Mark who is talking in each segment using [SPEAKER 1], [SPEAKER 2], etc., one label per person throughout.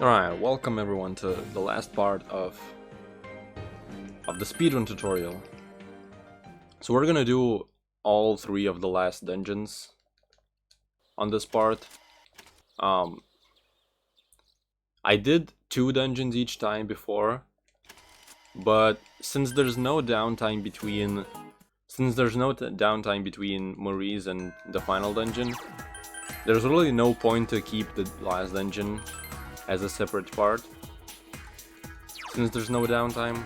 [SPEAKER 1] Alright, welcome everyone to the last part of the speedrun tutorial. So we're gonna do all three of the last dungeons on this part. I did 2 dungeons each time before, but since there's no downtime between Marie's and the final dungeon, there's really no point to keep the last dungeon as a separate part, since there's no downtime.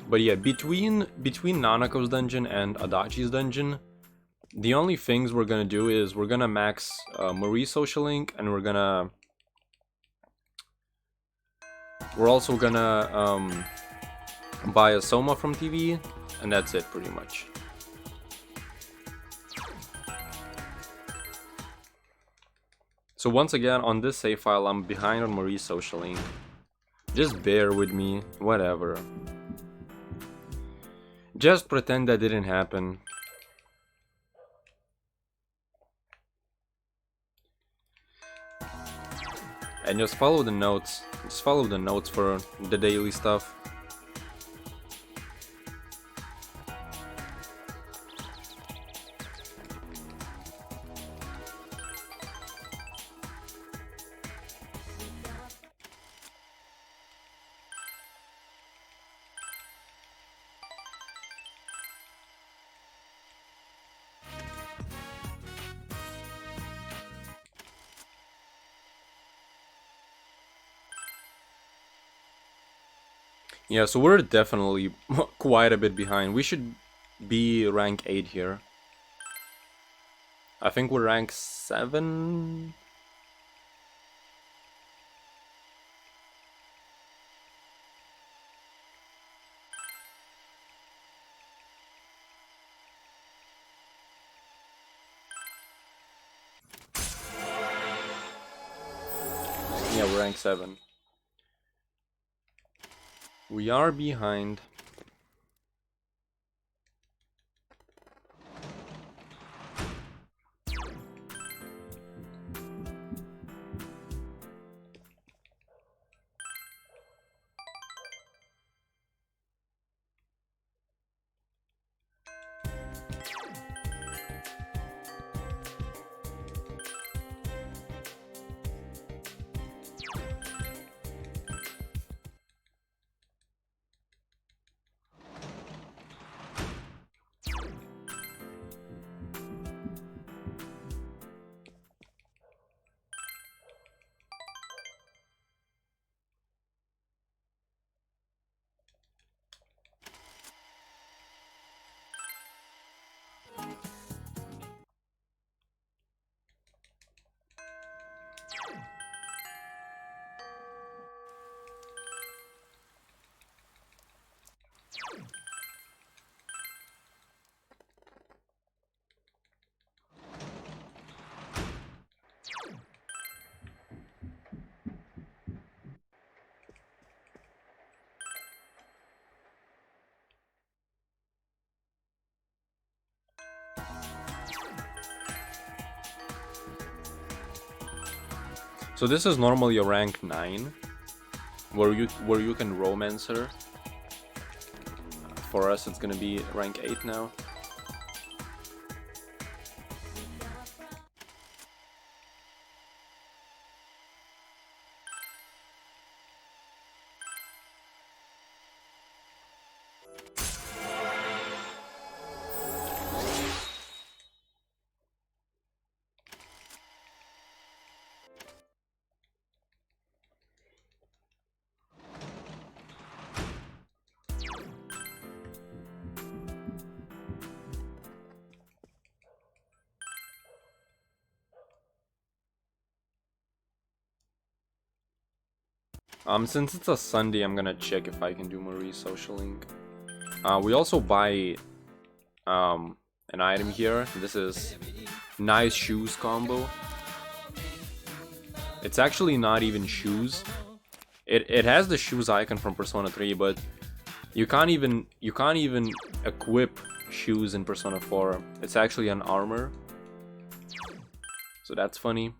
[SPEAKER 1] But yeah, between Nanako's dungeon and Adachi's dungeon, the only things we're gonna do is we're gonna max Marie's social link, and we're also gonna buy a Soma from TV, and that's it pretty much. So once again, on this save file, I'm behind on Marie's social link. Just bear with me, whatever. Just pretend that didn't happen. And just follow the notes. Just follow the notes for the daily stuff. Yeah, so we're definitely quite a bit behind. We should be rank 8 here. I think we're rank 7. Yeah, we're rank 7. We are behind. So this is normally a rank 9, where you can romance her. For us, it's gonna be rank 8 now. Since it's a Sunday, I'm gonna check if I can do Marie's social link. We also buy an item here. This is nice shoes combo. It's actually not even shoes. It has the shoes icon from Persona 3, but you can't even equip shoes in Persona 4. It's actually an armor. So that's funny.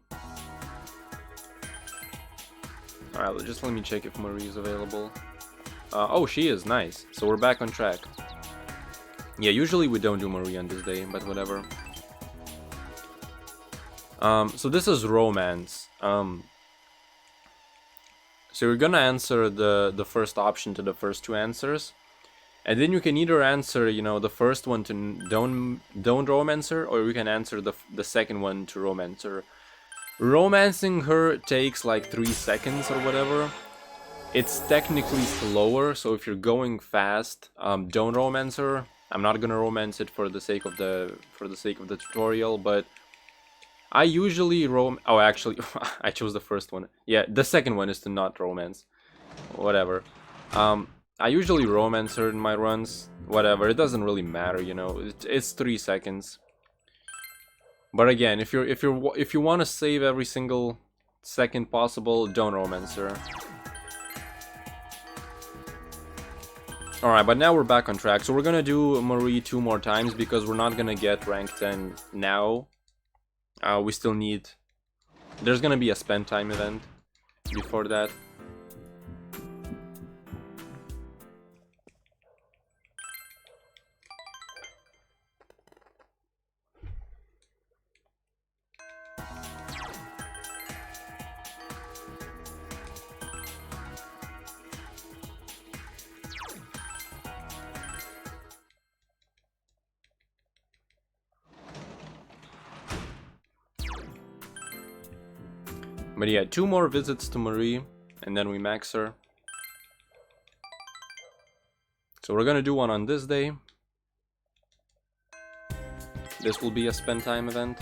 [SPEAKER 1] Alright, just let me check if Marie is available. Oh, she is. Nice. So we're back on track. Yeah, usually we don't do Marie on this day, but whatever. So this is romance. So you're gonna answer the first option to the first two answers. And then you can either answer, you know, the first one to don't romance her, or you can answer the second one to romance her. Romancing her takes like 3 seconds or whatever. It's technically slower, so if you're going fast, don't romance her. I'm not gonna romance it for the sake of the tutorial, but I usually oh, actually, I chose the first one. Yeah, the second one is to not romance. Whatever. I usually romance her in my runs. Whatever, it doesn't really matter, you know. It's 3 seconds. But again, if you want to save every single second possible, don't romance her. Alright, but now we're back on track. So we're gonna do Marie 2 more times because we're not gonna get rank 10 now. We still need... There's gonna be a spend time event before that. But yeah, 2 more visits to Marie, and then we max her. So we're gonna do one on this day. This will be a spend time event.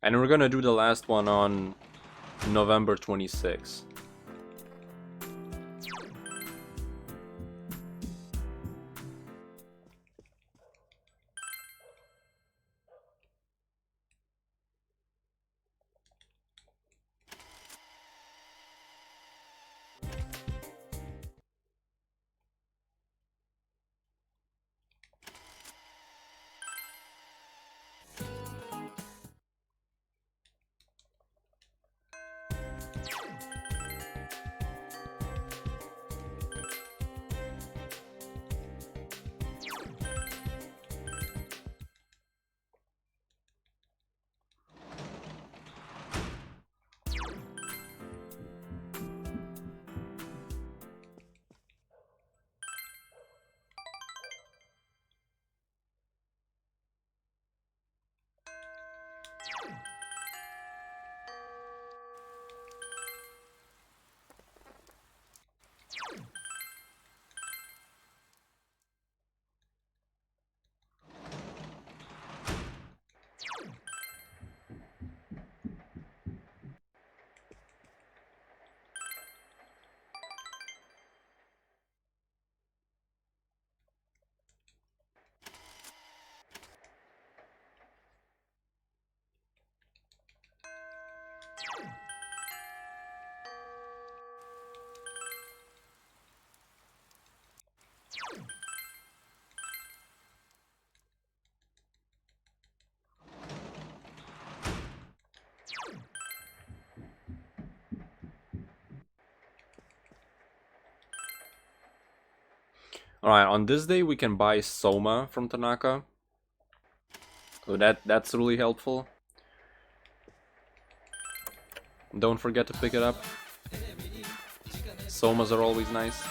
[SPEAKER 1] And we're gonna do the last one on November 26th. Alright, on this day we can buy Soma from Tanaka. So that's really helpful. Don't forget to pick it up. Somas are always nice.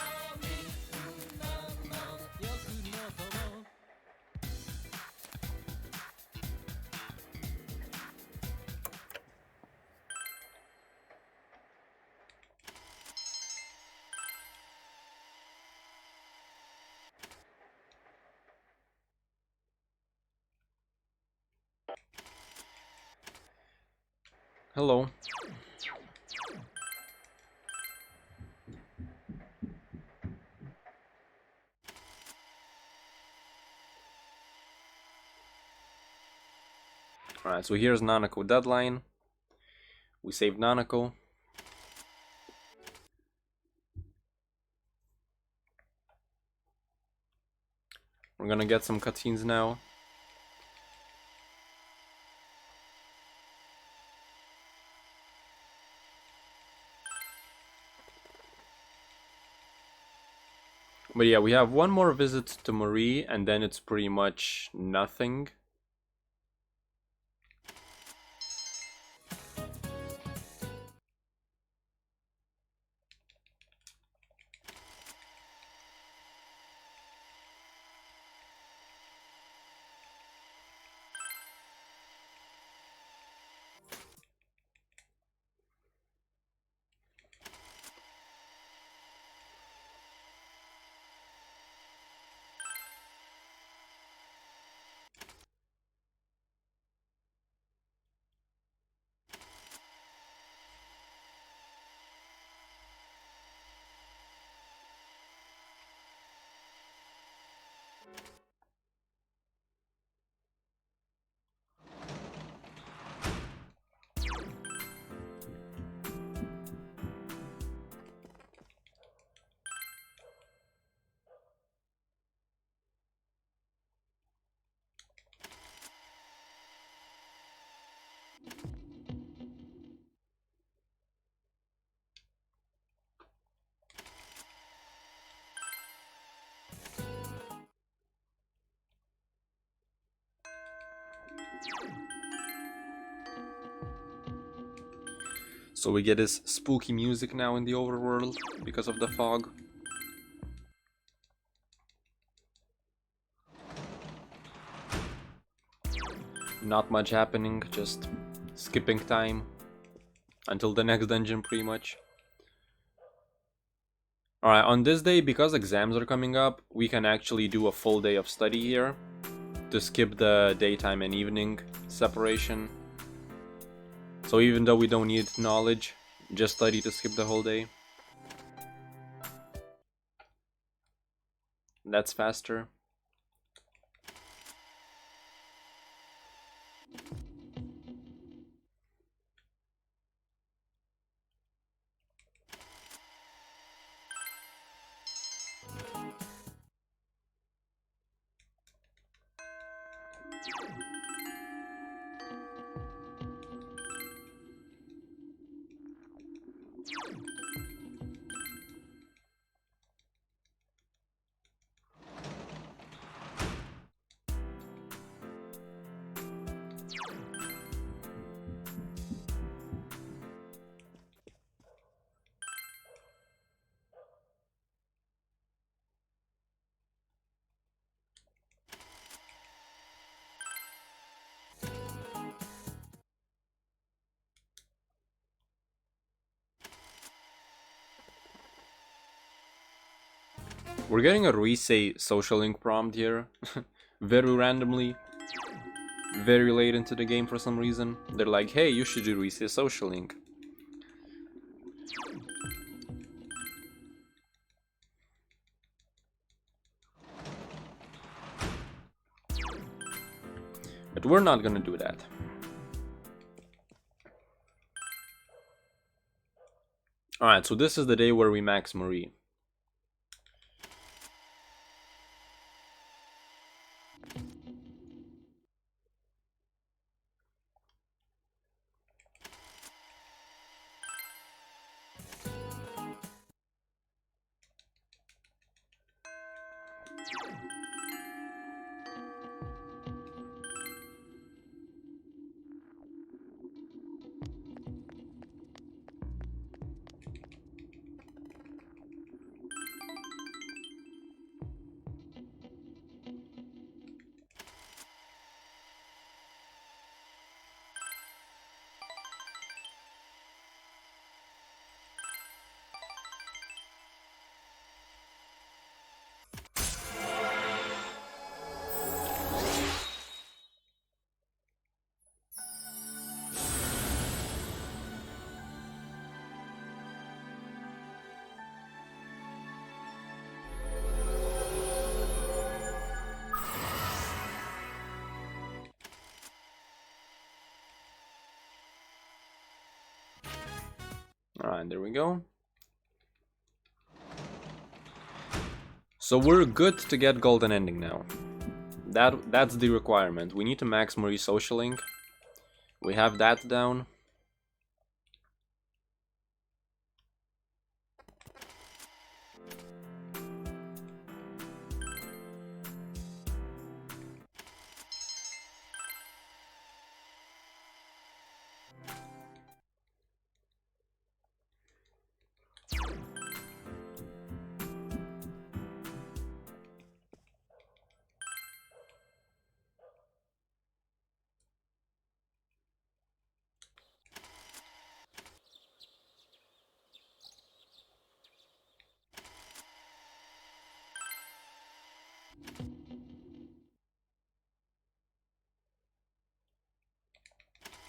[SPEAKER 1] Hello. Alright, so here's Nanako deadline. We saved Nanako. We're gonna get some cutscenes now. But yeah, we have one more visit to Marie, and then it's pretty much nothing. So we get this spooky music now in the overworld because of the fog. Not much happening, just skipping time until the next dungeon pretty much. Alright, on this day, because exams are coming up, we can actually do a full day of study here to skip the daytime and evening separation. So even though we don't need knowledge, just study to skip the whole day. That's faster. We're getting a Ruisei social link prompt here, very randomly, very late into the game for some reason. They're like, hey, you should do Ruisei social link. But we're not gonna do that. Alright, so this is the day where we max Marie. Alright, there we go. So we're good to get golden ending now. That's the requirement. We need to max Marie Socialing. We have that down.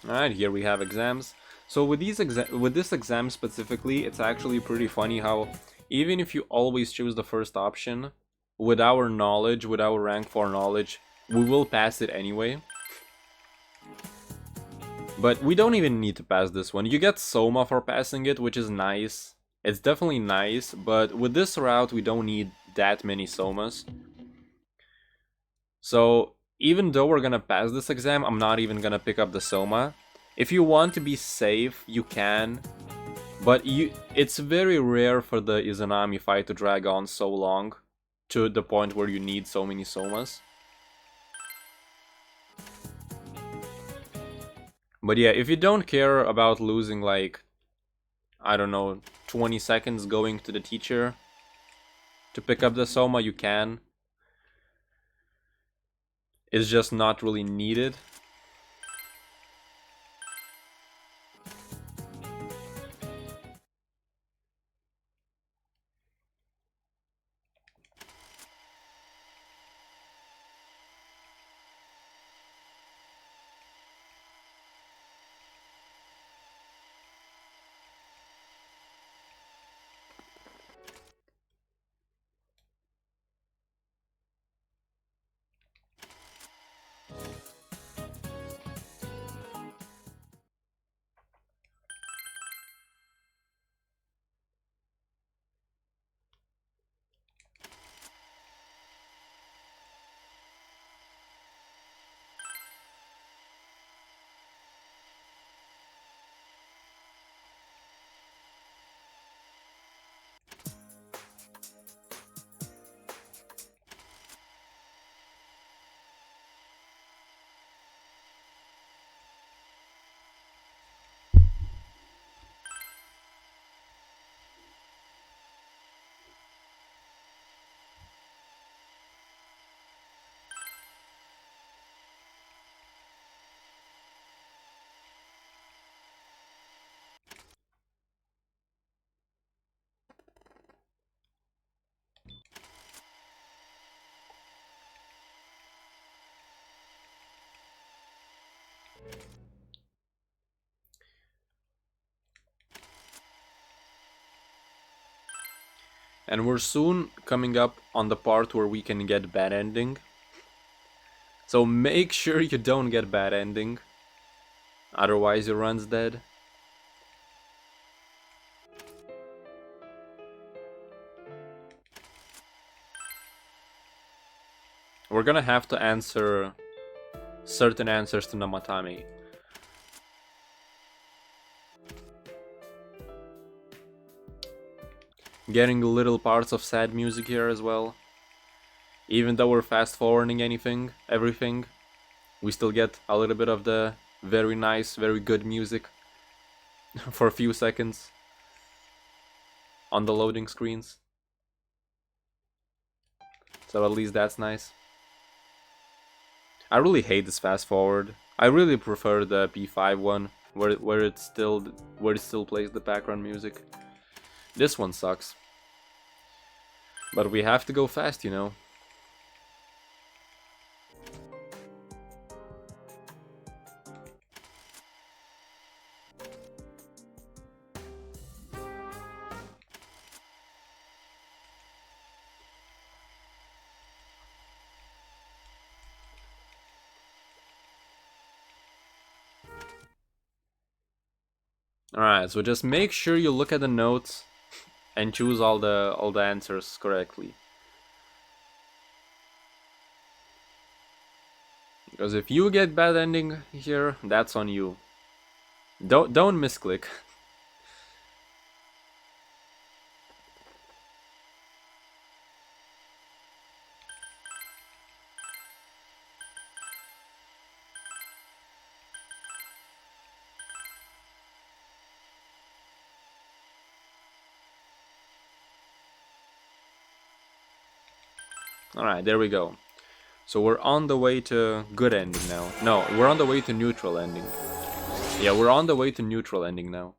[SPEAKER 1] Alright, here we have exams. So with this exam specifically, it's actually pretty funny how even if you always choose the first option, with our knowledge, with our rank 4 knowledge, we will pass it anyway. But we don't even need to pass this one. You get Soma for passing it, which is nice. It's definitely nice, but with this route we don't need that many Somas. So even though we're gonna pass this exam, I'm not even gonna pick up the Soma. If you want to be safe, you can. But it's very rare for the Izanami fight to drag on so long, to the point where you need so many Somas. But yeah, if you don't care about losing, like, I don't know, 20 seconds going to the teacher to pick up the Soma, you can. It's just not really needed. And we're soon coming up on the part where we can get bad ending. So make sure you don't get bad ending. Otherwise your run's dead. We're gonna have to answer certain answers to Namatame. Getting little parts of sad music here as well. Even though we're fast forwarding everything, we still get a little bit of the very nice, very good music for a few seconds on the loading screens. So at least that's nice. I really hate this fast forward. I really prefer the P5 one, where it still plays the background music. This one sucks. But we have to go fast, you know. Alright, so just make sure you look at the notes and choose all the answers correctly. Because if you get bad ending here, that's on you. Don't misclick. Alright, there we go. So we're on the way to good ending now. No, we're on the way to neutral ending. Yeah, we're on the way to neutral ending now.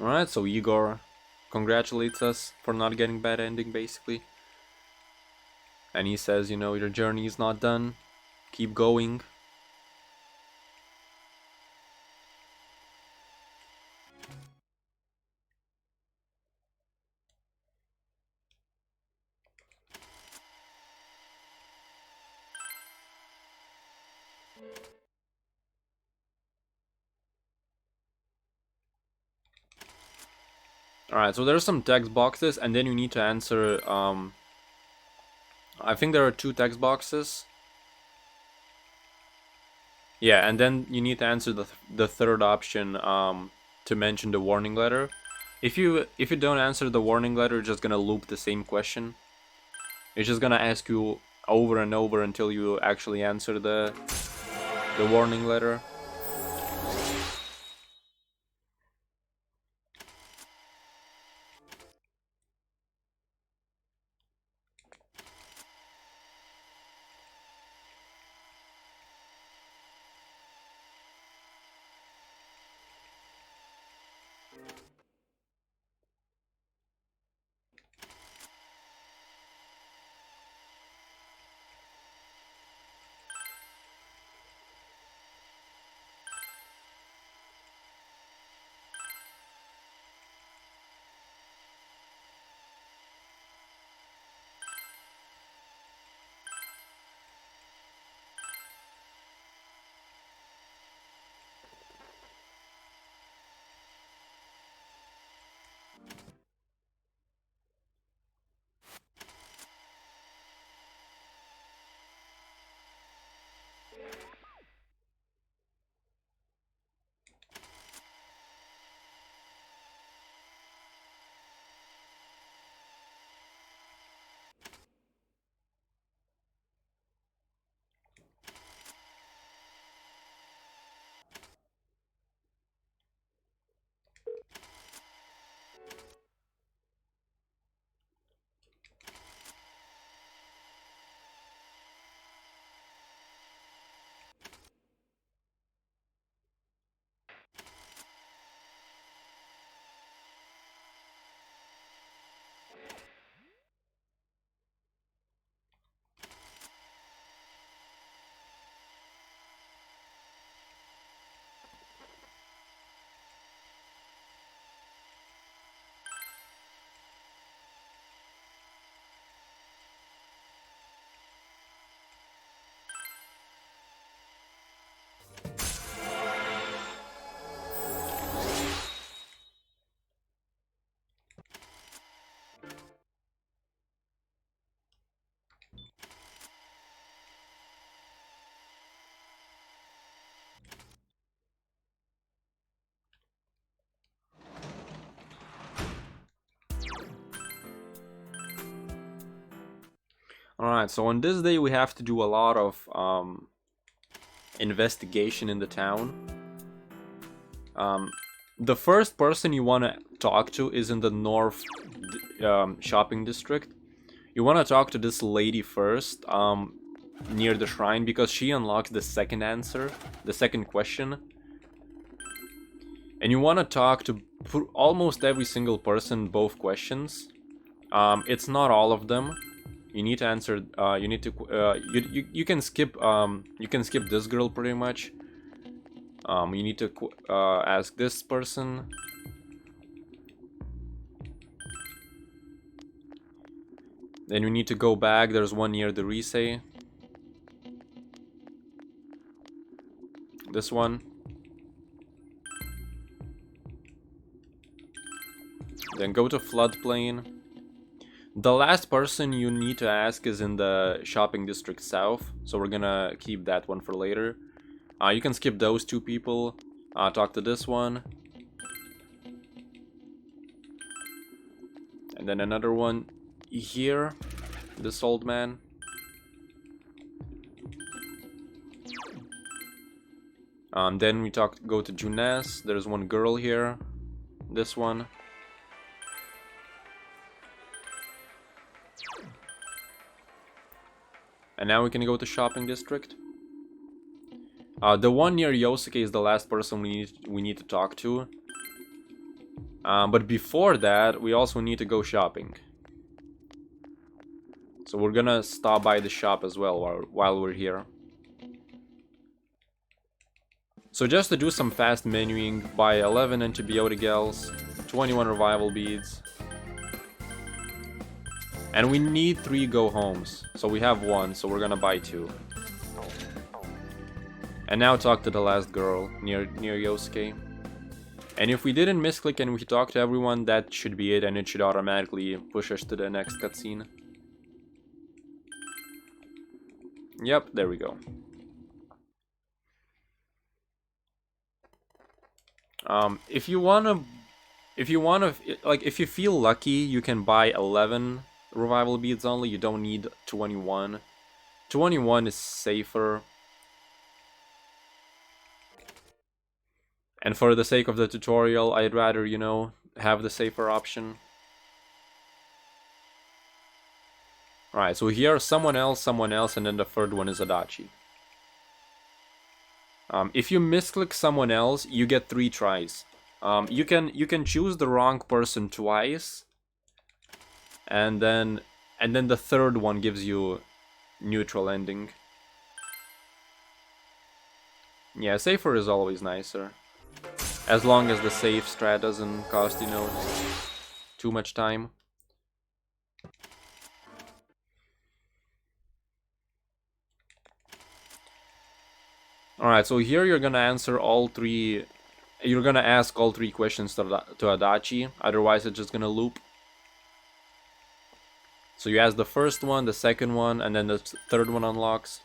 [SPEAKER 1] Alright, so Igor congratulates us for not getting bad ending, basically. And he says, you know, your journey is not done. Keep going. Alright, so there's some text boxes, and then you need to answer, I think there are 2 text boxes. Yeah, and then you need to answer the third option, to mention the warning letter. If you don't answer the warning letter, it's just gonna loop the same question. It's just gonna ask you over and over until you actually answer the warning letter. Alright, so on this day we have to do a lot of investigation in the town. The first person you want to talk to is in the north shopping district. You want to talk to this lady first, near the shrine, because she unlocks the second answer, the second question. And you want to talk to almost every single person both questions. It's not all of them. You need to answer. You need to. You can skip. You can skip this girl pretty much. You need to ask this person. Then you need to go back. There's one near the Risei. This one. Then go to floodplain. The last person you need to ask is in the shopping district south, so we're gonna keep that one for later. You can skip those two people. Talk to this one. And then another one here. This old man. Then we go to Junes. There's one girl here. This one. And now we can go to shopping district. The one near Yosuke is the last person we need to talk to. But before that, we also need to go shopping. So we're gonna stop by the shop as well while we're here. So just to do some fast menuing, buy 11 antibiotic gels, 21 revival beads. And we need 3 go-homes. So we have 1, so we're gonna buy 2. And now talk to the last girl near Yosuke. And if we didn't misclick and we talk to everyone, that should be it, and it should automatically push us to the next cutscene. Yep, there we go. If you feel lucky, you can buy 11 revival beads only. You don't need 21. 21 is safer. And for the sake of the tutorial, I'd rather, you know, have the safer option. Alright, so here someone else, and then the third one is Adachi. If you misclick someone else, you get 3 tries. You can choose the wrong person twice, and then the third one gives you neutral ending. Yeah, safer is always nicer. As long as the safe strat doesn't cost, you know, too much time. Alright, so here you're gonna answer all 3... You're gonna ask all 3 questions to Adachi, otherwise it's just gonna loop. So you ask the first one, the second one, and then the third one unlocks.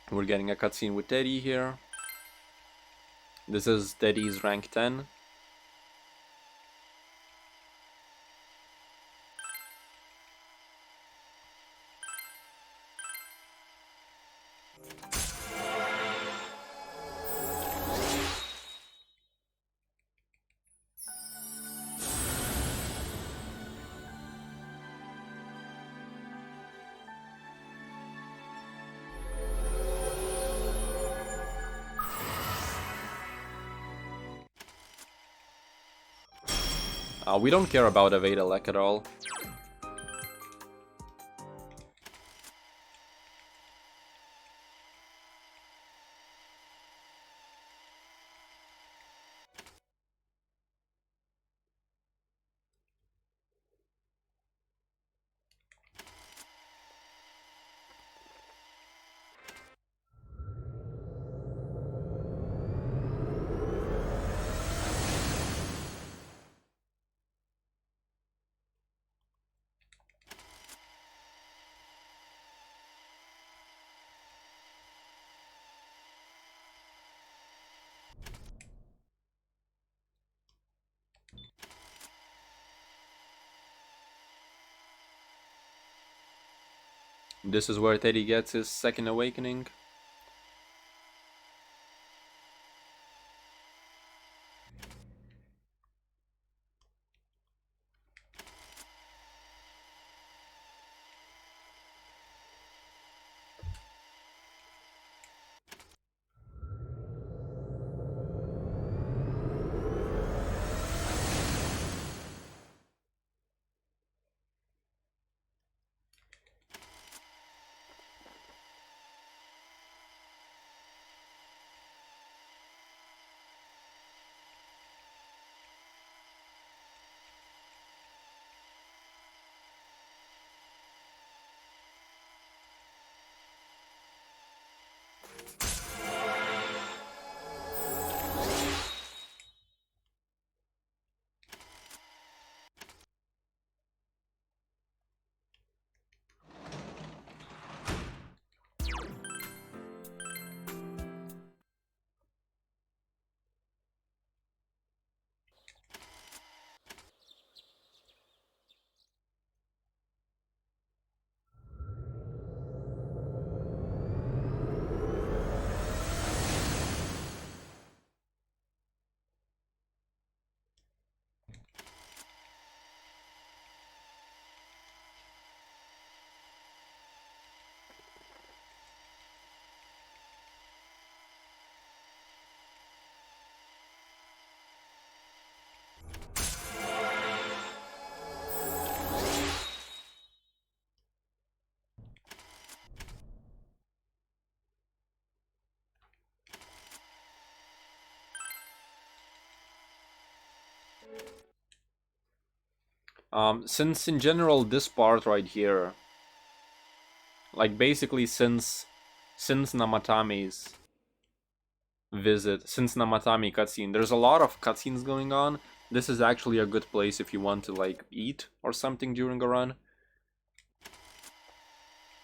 [SPEAKER 1] We're getting a cutscene with Teddy here. This is Teddy's rank 10. We don't care about Evade Elec at all. This is where Teddy gets his second awakening. Since in general this part right here, like basically since Namatame's visit, since Namatame cutscene, there's a lot of cutscenes going on. This is actually a good place if you want to like eat or something during a run.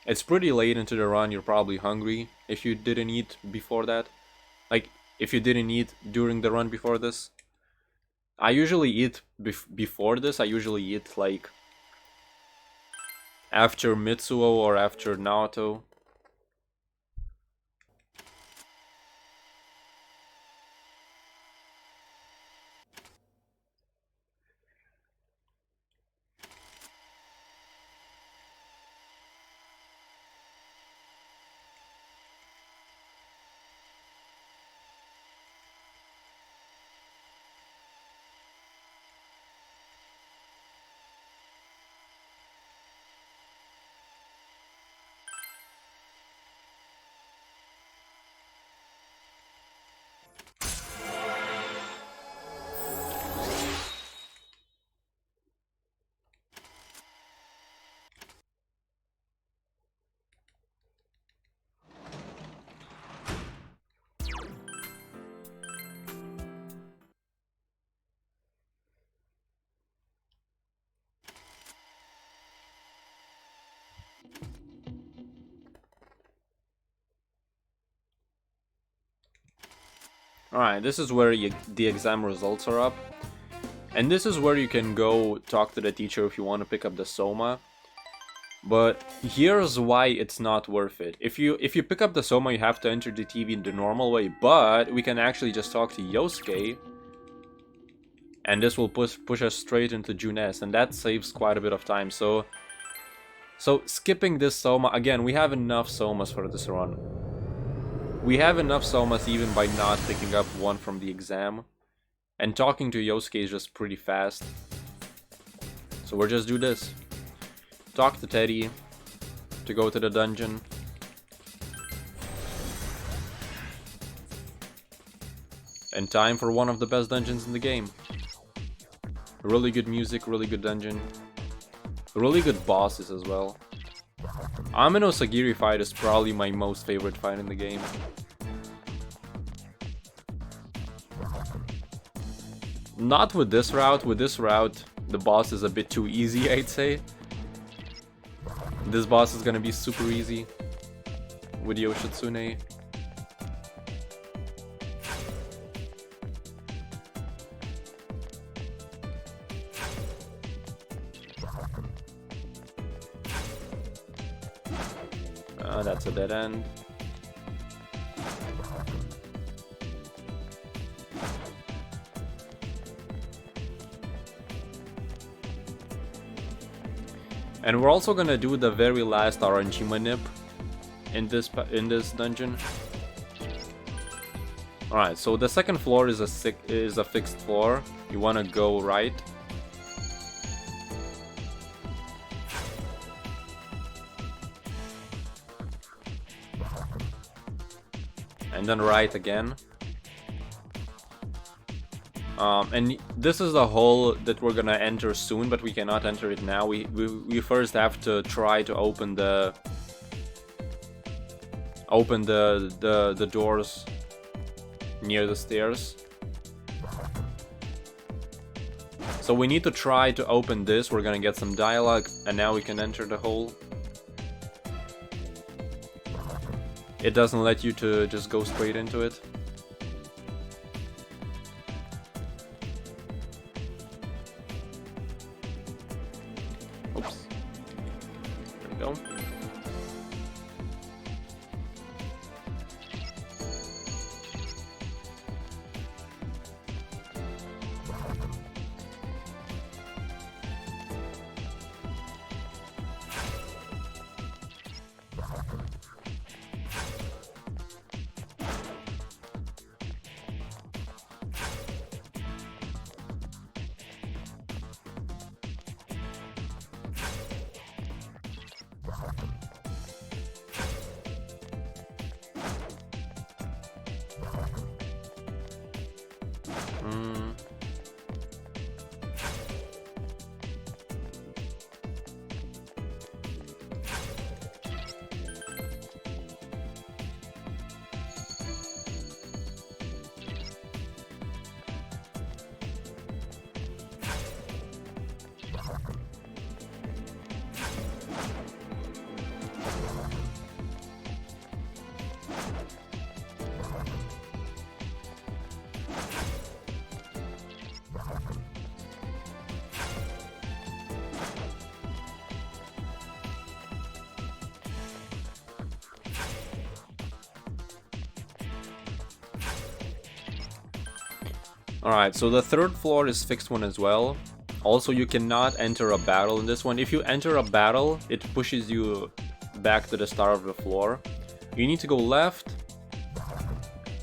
[SPEAKER 1] It's pretty late into the run, you're probably hungry if you didn't eat before that. Like, if you didn't eat during the run before this. I usually eat before this, I usually eat like after Mitsuo or after Naoto. Alright, this is where the exam results are up. And this is where you can go talk to the teacher if you want to pick up the Soma. But here's why it's not worth it. If you pick up the Soma, you have to enter the TV in the normal way, but we can actually just talk to Yosuke. And this will push us straight into Junes, and that saves quite a bit of time. So skipping this Soma, again, we have enough Somas for this run. We have enough Somas even by not picking up one from the exam. And talking to Yosuke is just pretty fast. So we'll just do this. Talk to Teddy to go to the dungeon. And time for one of the best dungeons in the game. Really good music, really good dungeon. Really good bosses as well. Amino Sagiri fight is probably my most favorite fight in the game. Not with this route. With this route, the boss is a bit too easy, I'd say. This boss is gonna be super easy with Yoshitsune. That's a dead end. And we're also gonna do the very last RNG manip in this dungeon. All right, so the second floor is a fixed floor. You wanna go right. And then right again. And this is the hole that we're gonna enter soon, but we cannot enter it now. We first have to try to open the doors near the stairs. So we need to try to open this. We're gonna get some dialogue, and now we can enter the hole. It doesn't let you to just go straight into it. Oops. There we go. Alright, so the third floor is fixed one as well. Also, you cannot enter a battle in this one. If you enter a battle, it pushes you back to the start of the floor. You need to go left,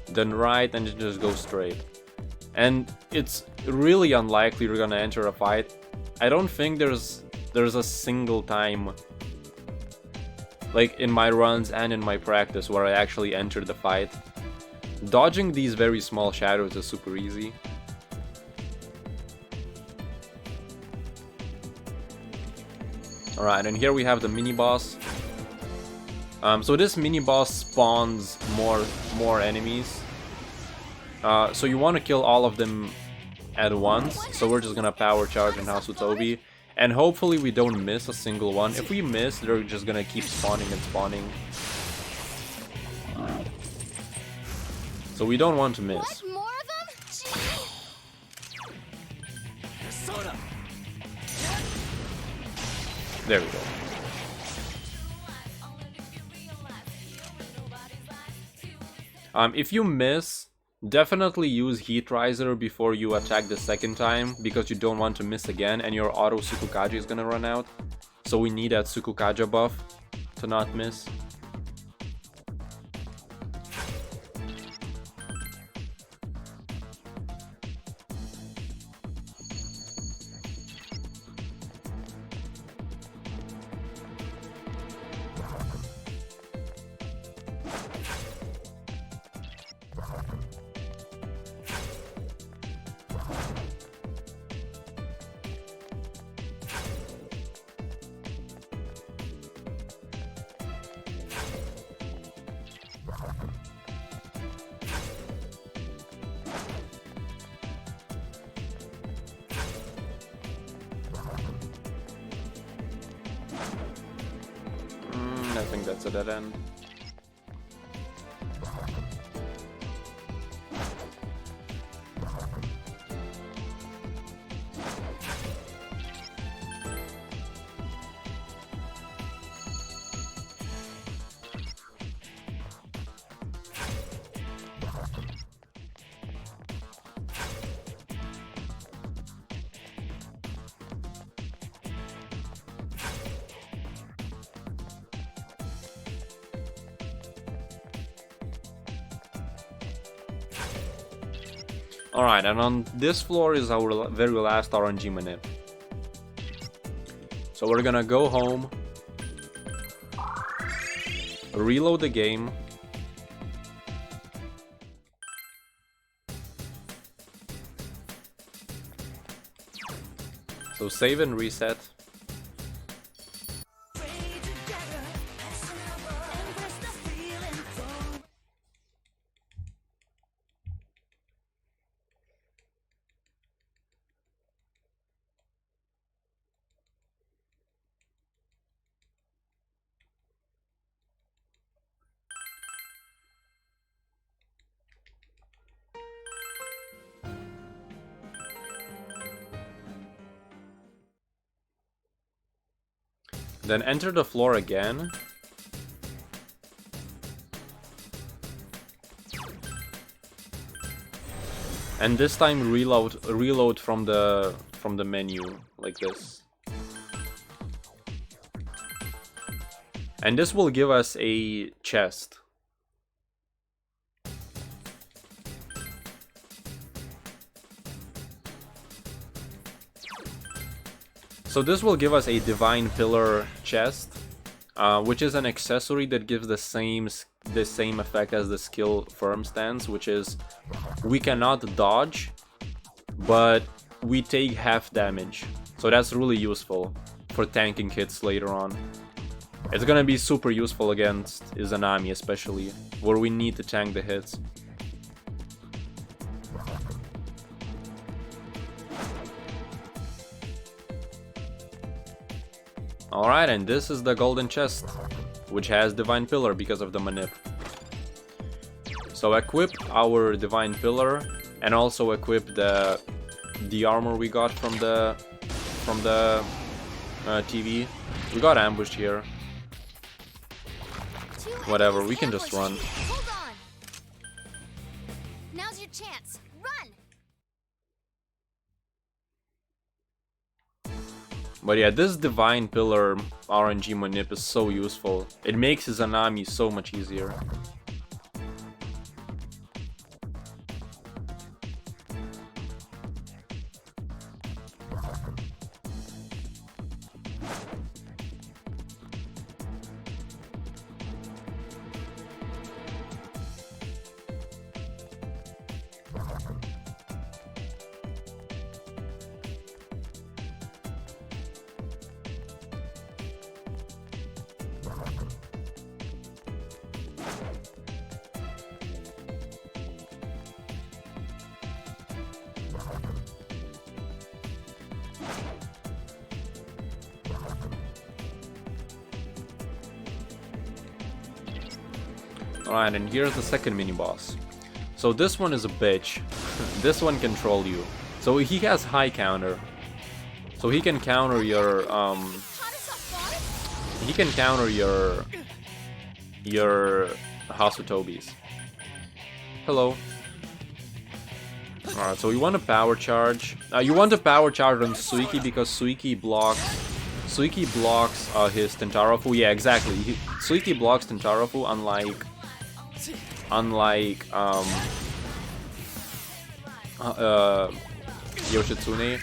[SPEAKER 1] then right, and then just go straight. And it's really unlikely you're gonna enter a fight. I don't think there's a single time, like in my runs and in my practice, where I actually entered the fight. Dodging these very small shadows is super easy. Alright, and here we have the mini-boss. So this mini-boss spawns more enemies. So you want to kill all of them at once. So we're just gonna power charge in Hasutobi. And hopefully we don't miss a single one. If we miss, they're just gonna keep spawning and spawning. So we don't want to miss. There we go. If you miss, definitely use Heat Riser before you attack the second time, because you don't want to miss again and your auto Tsukukaji is gonna run out. So we need that Tsukukaja buff to not miss. think that's a dead end. Alright, and on this floor is our very last RNG manip. So we're gonna go home, reload the game, so save and reset. Then enter the floor again. And this time reload from the menu like this. And this will give us a chest. So this will give us a Divine Pillar chest, which is an accessory that gives the same effect as the skill Firm Stance, which is we cannot dodge, but we take half damage. So that's really useful for tanking hits later on. It's gonna be super useful against Izanami especially, where we need to tank the hits. Alright, and this is the golden chest, which has Divine Pillar because of the manip. So equip our Divine Pillar, and also equip the armor we got from the TV. We got ambushed here. Whatever, we can just run.
[SPEAKER 2] Hold on. Now's your chance. Run.
[SPEAKER 1] But yeah, this Divine Pillar RNG manip is so useful. It makes Izanami so much easier. Alright, and here's the second mini-boss. So this one is a bitch. This one can troll you. So he has high counter. So he can counter your he can counter your Hasutobis. Hello. Alright, so you want to power charge. You want to power charge on Suiki because Suiki blocks his Tentarafu. Yeah, exactly. Suiki blocks Tentarafu unlike Yoshitsune.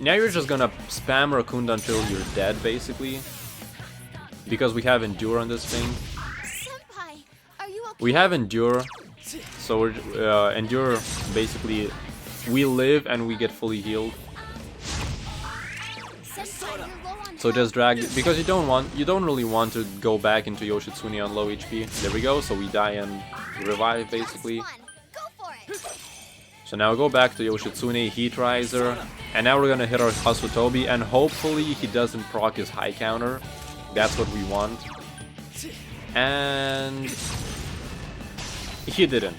[SPEAKER 1] Now you're just gonna spam Rakunda until you're dead, basically. Because we have Endure on this thing.
[SPEAKER 2] Senpai, are you okay?
[SPEAKER 1] We have Endure. So we're, Endure, basically, we live and we get fully healed.
[SPEAKER 2] Senpai, you're low on
[SPEAKER 1] So just drag, because you don't really want to go back into Yoshitsune on low HP. There we go, so we die and revive, basically.
[SPEAKER 2] Go for it.
[SPEAKER 1] So now go back to Yoshitsune, Heat Riser, and now we're gonna hit our Hasutobi, and hopefully he doesn't proc his high counter. That's what we want. And he didn't.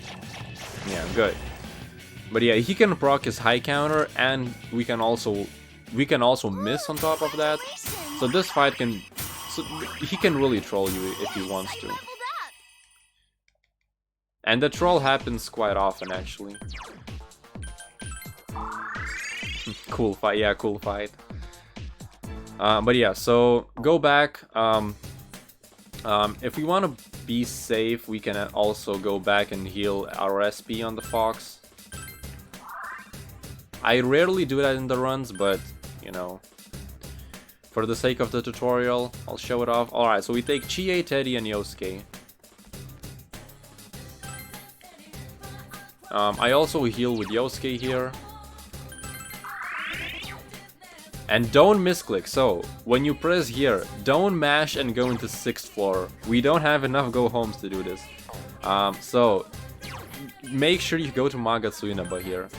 [SPEAKER 1] Yeah, good. But yeah, he can proc his high counter, and we can also miss on top of that. So this fight can, so he can really troll you if he wants to. And the troll happens quite often, actually. Cool fight, yeah, cool fight. But yeah, so go back. If we want to be safe, we can also go back and heal our SP on the Fox. I rarely do that in the runs, but, you know, for the sake of the tutorial, I'll show it off. Alright, so we take Chie, Teddy, and Yosuke. I also heal with Yosuke here. And don't misclick, so when you press here, don't mash and go into 6th floor. We don't have enough go homes to do this. So make sure you go to Magatsu Inaba here.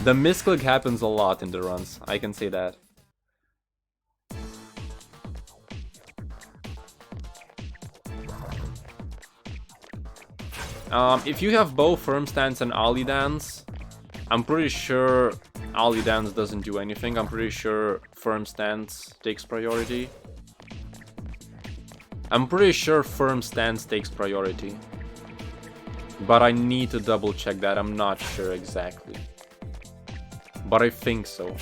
[SPEAKER 1] The misclick happens a lot in the runs, I can say that. If you have both Firm Stance and Ali Dance, I'm pretty sure Ali Dance doesn't do anything. I'm pretty sure Firm Stance takes priority. But I need to double check that. I'm not sure exactly. But I think so.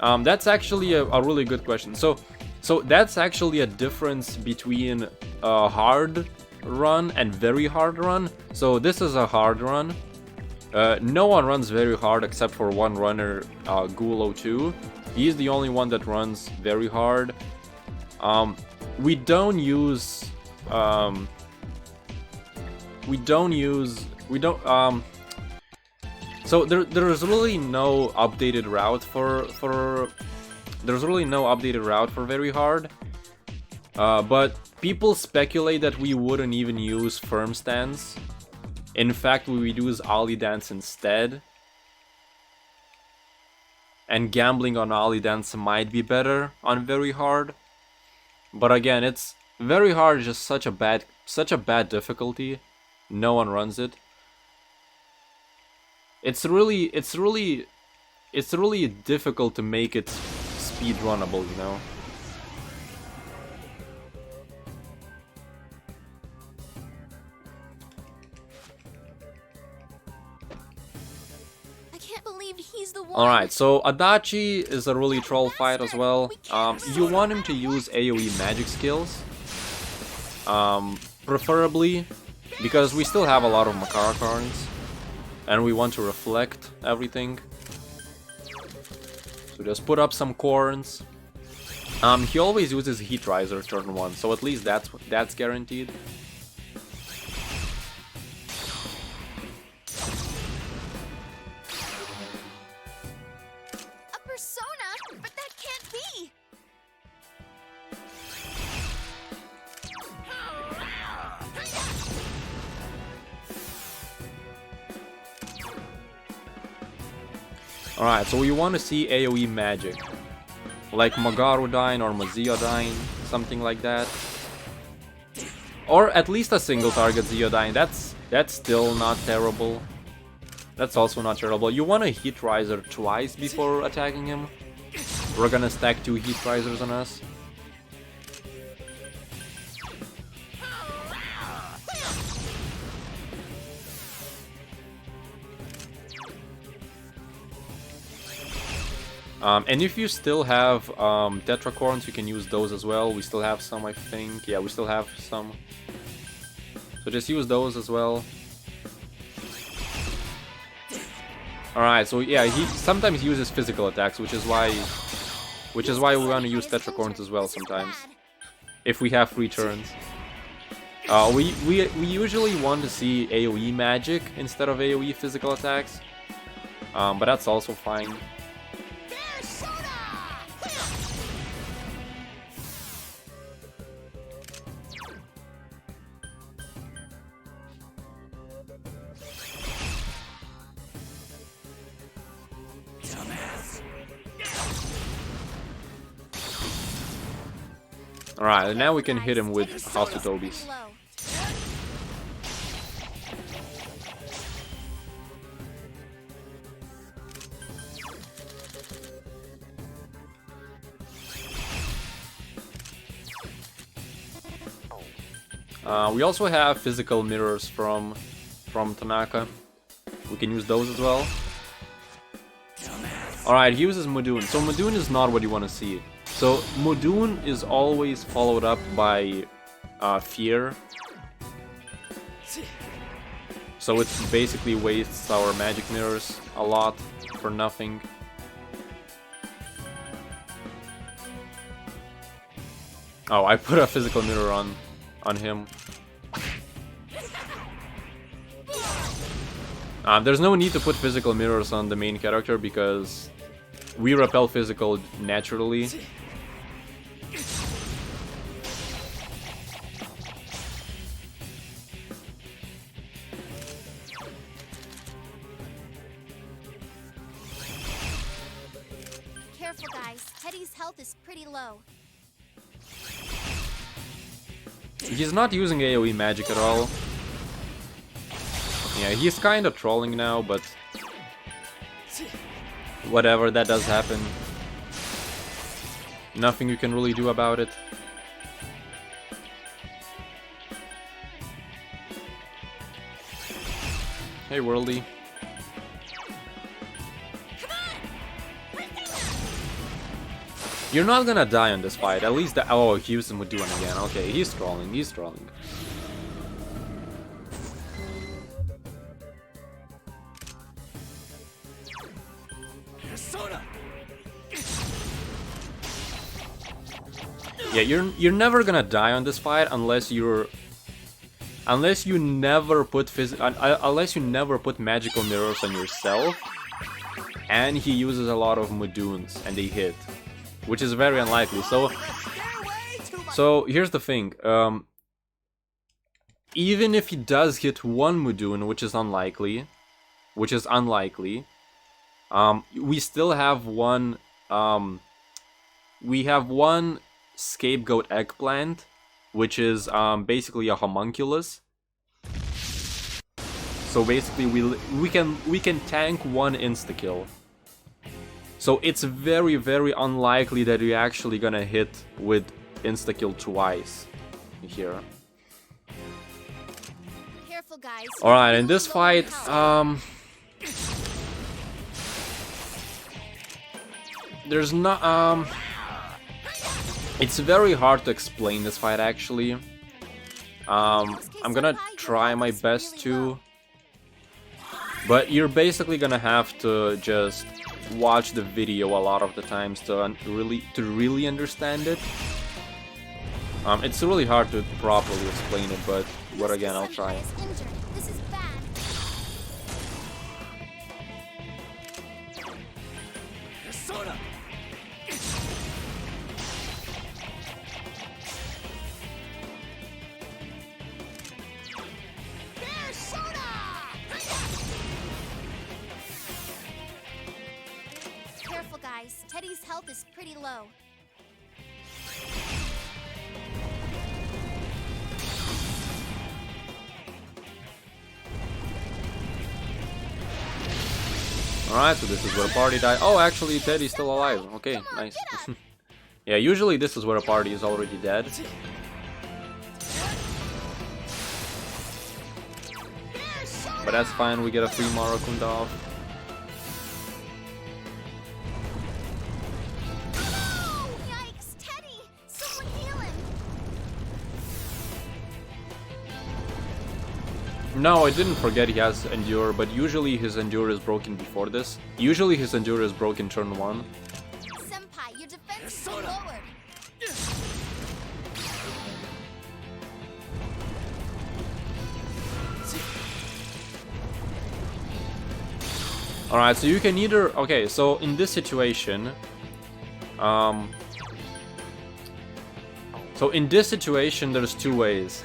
[SPEAKER 1] That's actually a really good question. So that's actually a difference between a hard run and very hard run. So this is a hard run. No one runs very hard except for one runner, Ghoul02. He's the only one that runs very hard. We don't use so there's really no updated route for very hard. But people speculate that we wouldn't even use Firm Stance. In fact, we would use Ali Dance instead. And gambling on Ali Dance might be better on very hard. But again, it's very hard is just such a bad difficulty. No one runs it. It's really difficult to make it speedrunnable, you know.
[SPEAKER 2] I can't believe he's the one.
[SPEAKER 1] Alright, so Adachi is a really troll fight as well. You want him to use AoE magic skills. Preferably, because we still have a lot of Makara cards. And we want to reflect everything. So just put up some corns. He always uses Heat Riser turn 1, so at least that's guaranteed.
[SPEAKER 2] A persona? But that can't be.
[SPEAKER 1] Alright, so you want to see AoE magic. Like Magarudyne or Maziodyne, something like that. Or at least a single target Ziodyne, that's still not terrible. That's also not terrible. You want to Heat Riser twice before attacking him. We're gonna stack 2 Heat Risers on us. And if you still have Tetracorns, you can use those as well. We still have some, I think. Yeah, we still have some. So just use those as well. Alright, so yeah, he sometimes uses physical attacks, which is why we want to use Tetracorns as well sometimes. If we have free turns. We usually want to see AoE magic instead of AoE physical attacks. But that's also fine. Alright, now we can
[SPEAKER 2] Guys,
[SPEAKER 1] hit him with
[SPEAKER 2] Teddy's
[SPEAKER 1] House to
[SPEAKER 2] sona's pretty
[SPEAKER 1] Toby's.
[SPEAKER 2] low.
[SPEAKER 1] We also have physical mirrors from Tanaka. We can use those as well. Alright, he uses Mudun. So Mudun is not what you want to see. So Mudun is always followed up by Fear. So it basically wastes our magic mirrors a lot for nothing. Oh, I put a physical mirror on him. There's no need to put physical mirrors on the main character because we repel physical naturally.
[SPEAKER 2] Careful, guys. Teddy's health is pretty low.
[SPEAKER 1] He's not using AoE magic at all. Yeah, he's kind of trolling now, but whatever, that does happen. Nothing you can really do about it. Hey, Worldy. You're not gonna die on this fight, at least oh, he used Mudun again. Okay, he's trolling, he's trolling. Yeah, you're never gonna die on this fight unless you never put unless you never put magical mirrors on yourself, and he uses a lot of Muduns and they hit, which is very unlikely. So here's the thing. Even if he does hit one Mudun, which is unlikely, we still have one. We have one scapegoat eggplant, which is basically a homunculus. So basically, we can tank one insta kill. So it's very, very unlikely that you're actually gonna hit with insta kill twice here.
[SPEAKER 2] Careful, guys.
[SPEAKER 1] All right, in this fight, there's not it's very hard to explain this fight actually. I'm gonna try my best to, but you're basically gonna have to just watch the video a lot of the times to really understand it. It's really hard to properly explain it, but again, I'll try.
[SPEAKER 2] This is bad. Careful, guys. Teddy's health is pretty low.
[SPEAKER 1] Alright, so this is where a party died. Oh, actually, Teddy's still alive. Okay, nice. Yeah, usually this is where a party is already dead. But that's fine, we get a free Marakunda off.
[SPEAKER 2] Oh, yikes! Teddy! Someone heal him!
[SPEAKER 1] No, I didn't forget he has Endure, but usually his Endure is broken before this. Usually his Endure is broken turn 1.
[SPEAKER 2] Senpai, your defense is lowered.
[SPEAKER 1] Alright, so you can either... Okay, so in this situation... there's two ways.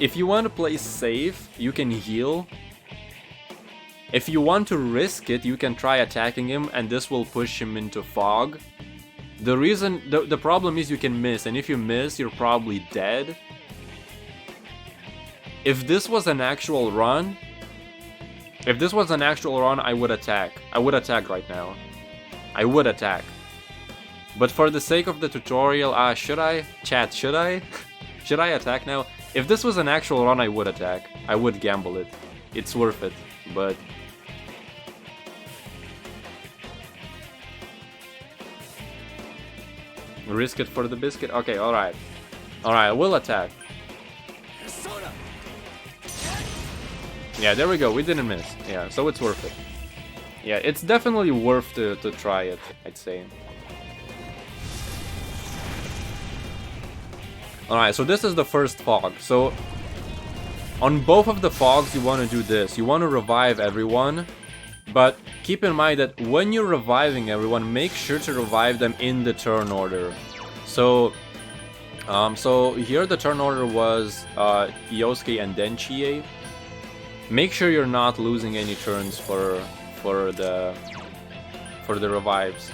[SPEAKER 1] If you want to play safe, you can heal. If you want to risk it, you can try attacking him, and this will push him into fog. The problem is you can miss, and if you miss, you're probably dead. If this was an actual run, I would attack. I would attack right now. I would attack. But for the sake of the tutorial, should I? Chat, should I? Should I attack now? If this was an actual run, I would attack. I would gamble it. It's worth it, but... risk it for the biscuit? Okay, alright. Alright, we'll attack. Yeah, there we go, we didn't miss. Yeah, so it's worth it. Yeah, it's definitely worth to try it, I'd say. Alright, so this is the first fog. So, on both of the fogs you want to do this. You want to revive everyone, but keep in mind that when you're reviving everyone, make sure to revive them in the turn order. So, here the turn order was Yosuke and then Chie. Make sure you're not losing any turns for the revives.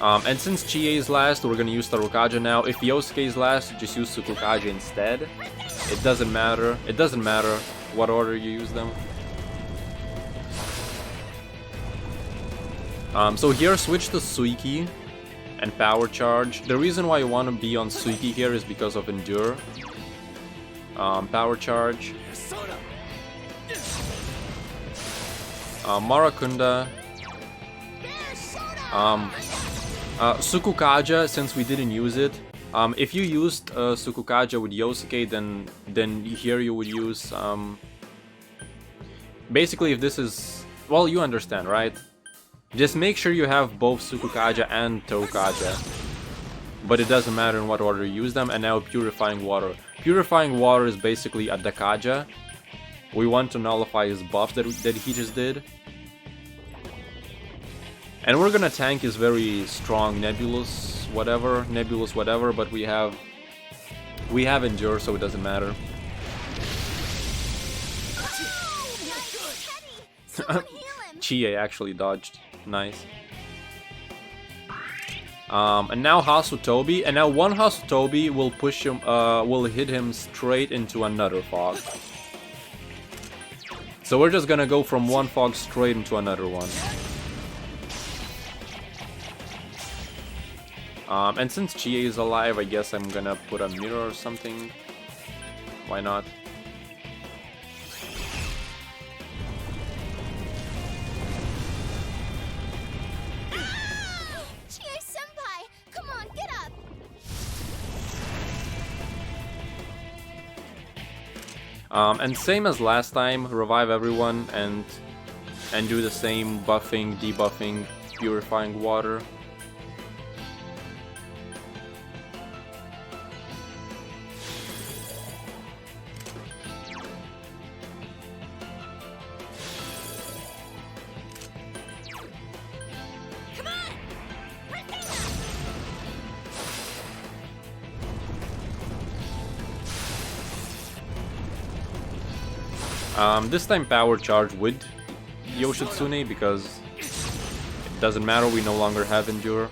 [SPEAKER 1] And since Chie is last, we're gonna use Tarukaja now. If Yosuke is last, just use Tsukukaja instead. It doesn't matter. It doesn't matter what order you use them. So here, switch to Suiki and Power Charge. The reason why you want to be on Suiki here is because of Endure. Power Charge. Marakunda. Tsukukaja, since we didn't use it. If you used Tsukukaja with Yosuke, then here you would use... basically, if this is... well, you understand, right? Just make sure you have both Tsukukaja and Toukaja. But it doesn't matter in what order you use them. And now Purifying Water. Purifying Water is basically a Dakaja. We want to nullify his buff that he just did. And we're gonna tank his very strong Nebulous whatever, but we have Endure, so it doesn't matter. Chie actually dodged. Nice. And now Hasutobi, and now one Hasutobi will push him, will hit him straight into another fog. So we're just gonna go from one fog straight into another one. And since Chie is alive, I guess I'm gonna put a mirror or something. Why not?
[SPEAKER 2] Chie-senpai! Come on, get up!
[SPEAKER 1] And same as last time, revive everyone and do the same buffing, debuffing, purifying water. This time Power Charge with Yoshitsune because it doesn't matter, we no longer have Endure.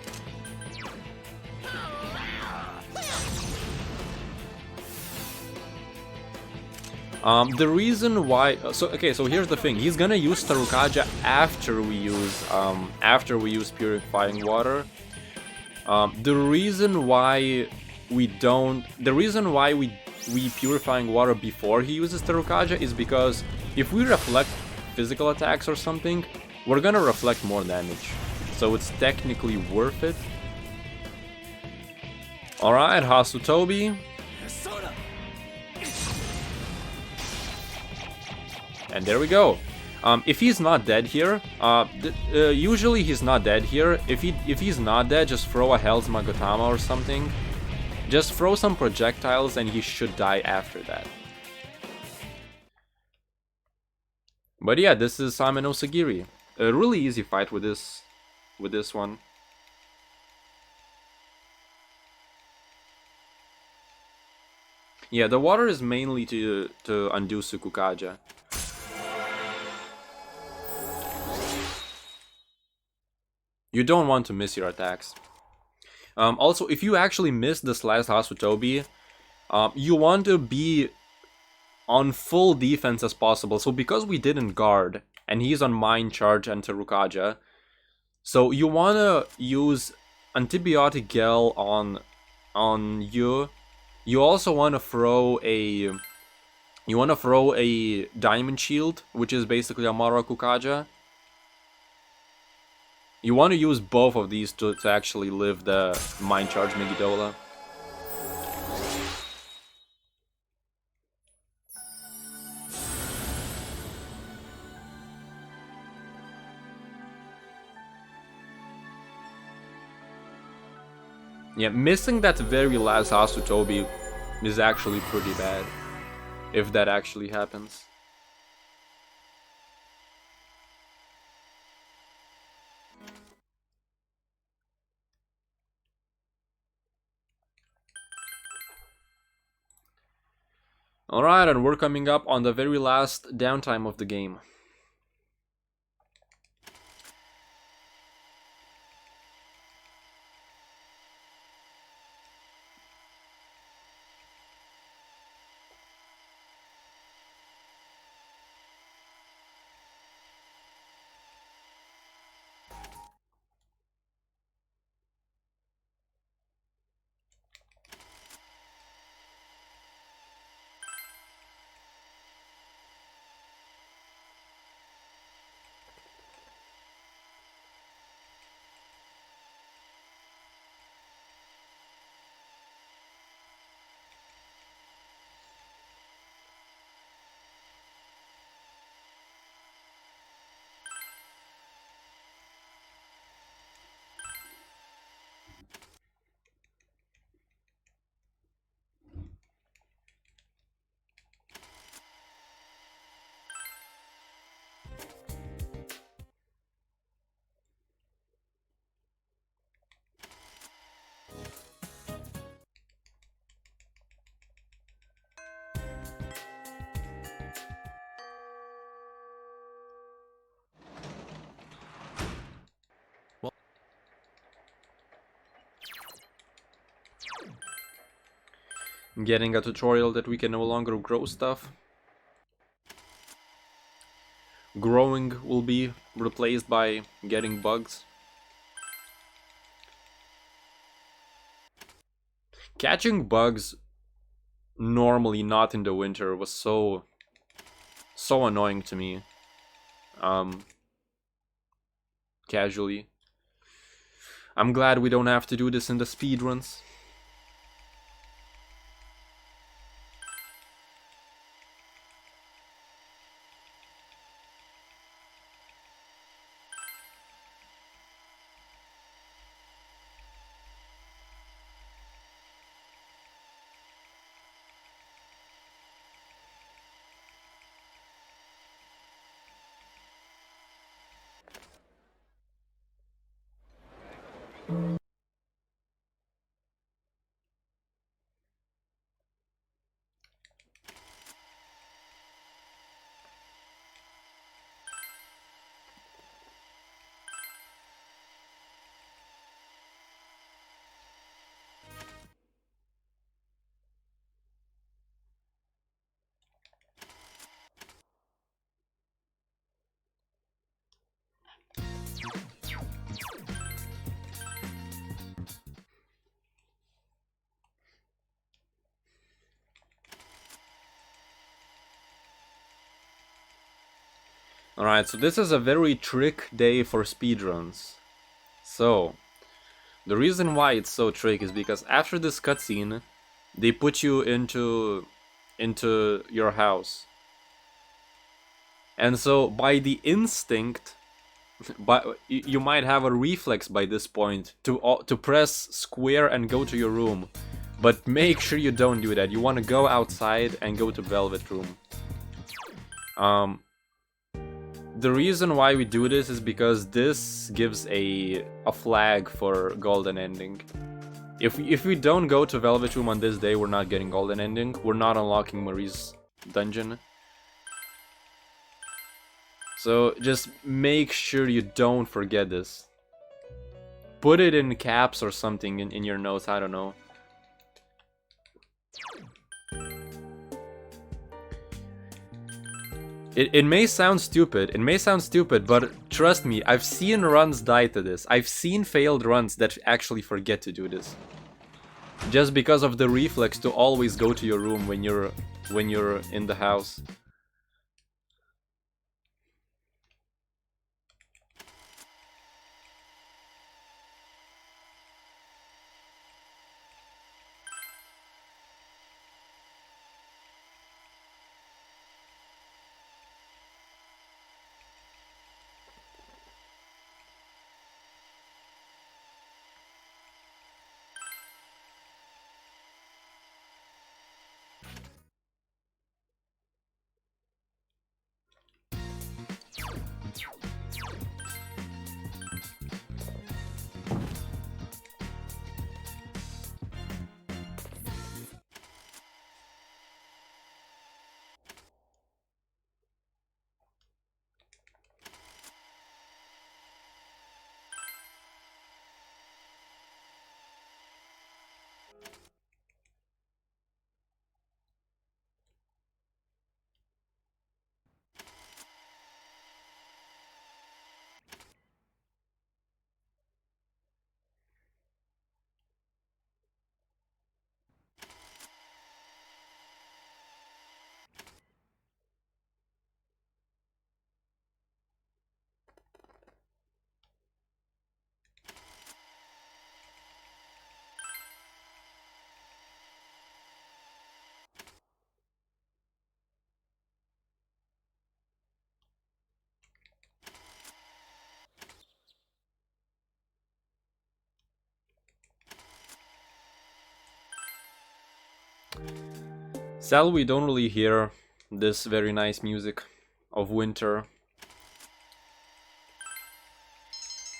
[SPEAKER 1] The reason why... so here's the thing. He's gonna use Tarukaja after we use Purifying Water. The reason why we Purifying Water before he uses Tarukaja is because if we reflect physical attacks or something, we're gonna reflect more damage. So it's technically worth it. Alright, Hasutobi. And there we go. If he's not dead here, usually he's not dead here. If he's not dead, just throw a Hell's Magatama or something. Just throw some projectiles and he should die after that. But yeah, this is Same no Sagiri. A really easy fight with this one. Yeah, the water is mainly to undo Tsukukaja. You don't want to miss your attacks. Also, if you actually miss this last Hasutobi, you want to be on full defense as possible. So because we didn't guard, and he's on Mind Charge and Terukaja, so you want to use Antibiotic Gel on you. You also want to throw a... You want to throw a Diamond Shield, which is basically a Mara Kukaja. You want to use both of these to actually live the Mind Charge Megidola. Yeah, missing that very last Hasutobi is actually pretty bad, if that actually happens. Alright, and we're coming up on the very last downtime of the game. Getting a tutorial that we can no longer grow stuff. Growing will be replaced by getting bugs. Catching bugs normally not in the winter was so annoying to me. Casually. I'm glad we don't have to do this in the speedruns. Alright, so this is a very trick day for speedruns. So, the reason why it's so trick is because after this cutscene, they put you into your house. And so, by the instinct, you might have a reflex by this point to press square and go to your room. But make sure you don't do that. You want to go outside and go to Velvet Room. The reason why we do this is because this gives a flag for Golden Ending. If we don't go to Velvet Room on this day, we're not getting Golden Ending. We're not unlocking Marie's dungeon. So just make sure you don't forget this. put it in caps or something in your notes, I don't know. It may sound stupid, but trust me, I've seen runs die to this. I've seen failed runs that actually forget to do this. Just because of the reflex to always go to your room when you're in the house. Sadly, we don't really hear this very nice music of winter.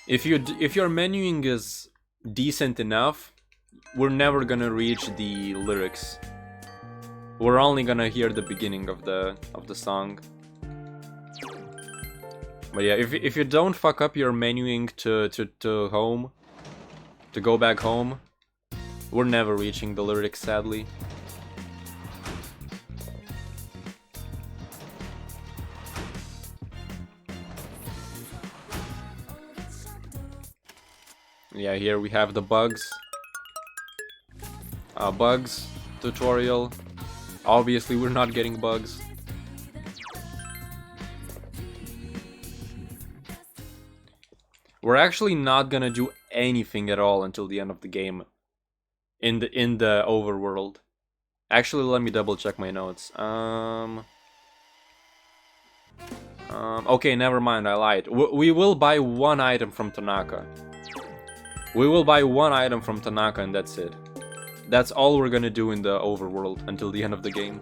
[SPEAKER 1] If your menuing is decent enough, we're never gonna reach the lyrics. We're only gonna hear the beginning of the song. But yeah, if you don't fuck up your menuing to home, to go back home, we're never reaching the lyrics, sadly. Yeah, here we have the bugs. Bugs tutorial. Obviously, we're not getting bugs. We're actually not gonna do anything at all until the end of the game. In the overworld. Actually, let me double check my notes. Okay, never mind, I lied. We will buy one item from Tanaka. We will buy one item from Tanaka and that's it. That's all we're gonna do in the overworld until the end of the game.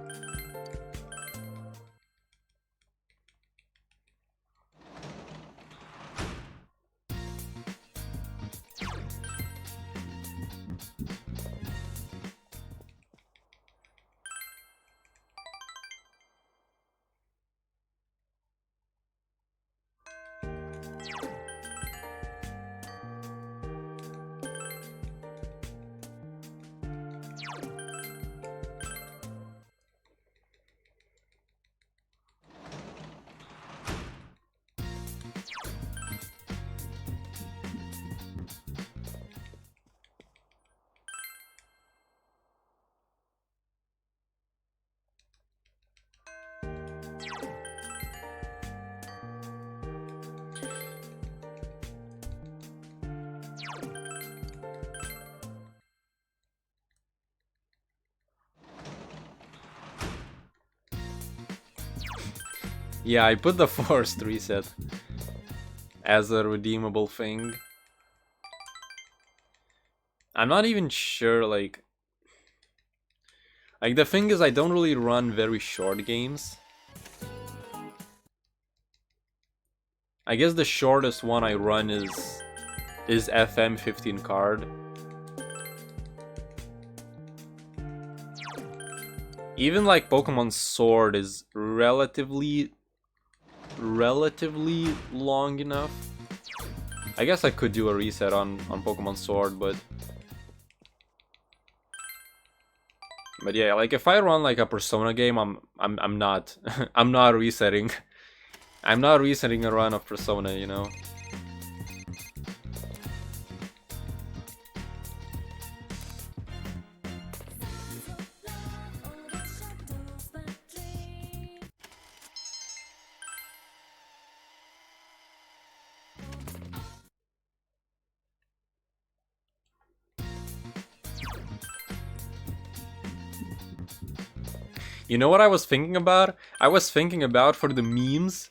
[SPEAKER 1] Yeah, I put the forced reset as a redeemable thing. I'm not even sure, like the thing is, I don't really run very short games. I guess the shortest one I run is FM 15 card. Even like Pokemon Sword is relatively long enough. I guess I could do a reset on Pokemon Sword, but yeah, like if I run like a Persona game, I'm not I'm not resetting. I'm not resetting a run of Persona, you know. You know what I was thinking about? I was thinking about for the memes,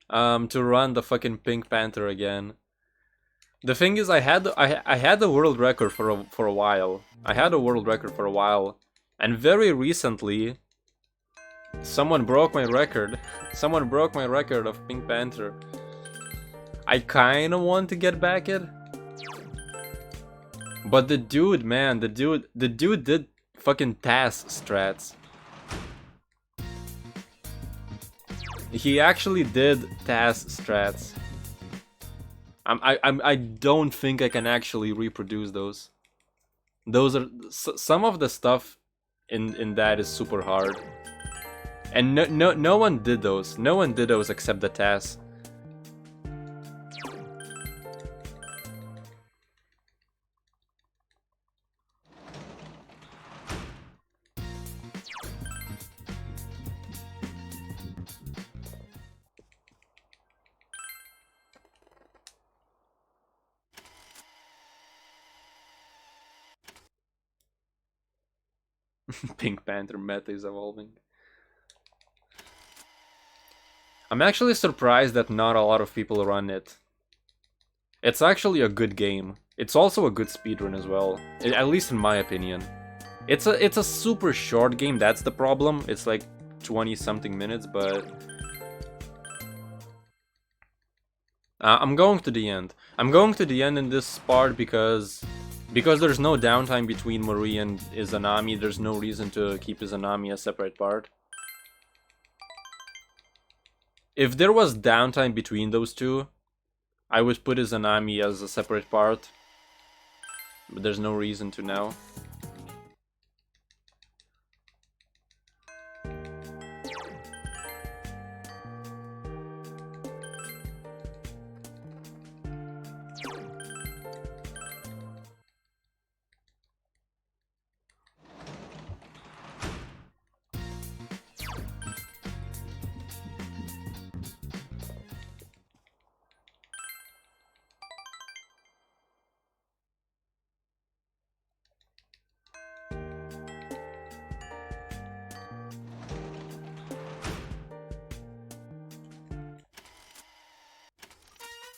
[SPEAKER 1] to run the fucking Pink Panther again. The thing is, I had the world record for a while. I had a world record for a while, and very recently, someone broke my record. Someone broke my record of Pink Panther. I kinda want to get back it, but the dude, man, the dude did fucking task strats. He actually did task strats. I don't think I can actually reproduce those. Those are some of the stuff in that is super hard, and no one did those. No one did those except the tasks. Pink Panther meta is evolving. I'm actually surprised that not a lot of people run it. It's actually a good game. It's also a good speedrun as well, at least in my opinion. It's a super short game, that's the problem. It's like 20 something minutes, but I'm going to the end. I'm going to the end in this part because there's no downtime between Marie and Izanami. There's no reason to keep Izanami a separate part. If there was downtime between those two, I would put Izanami as a separate part, but there's no reason to now.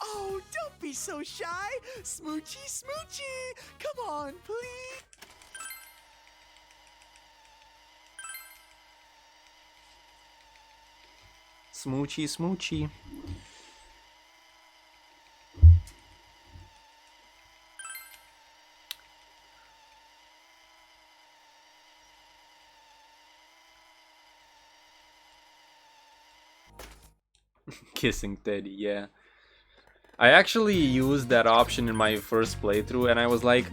[SPEAKER 3] Oh, don't be so shy. Smoochy, smoochy. Come on, please.
[SPEAKER 1] Smoochy, smoochy. Kissing Teddy, yeah. I actually used that option in my first playthrough and I was like,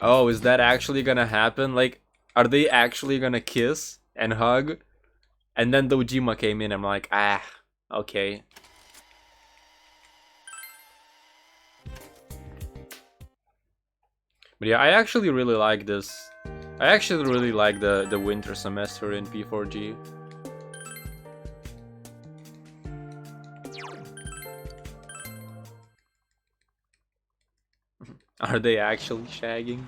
[SPEAKER 1] oh, is that actually gonna happen? Like, are they actually gonna kiss and hug? And then Dojima came in, I'm like, ah, okay. But yeah, I actually really like this. I actually really like the winter semester in P4G. Are they actually shagging?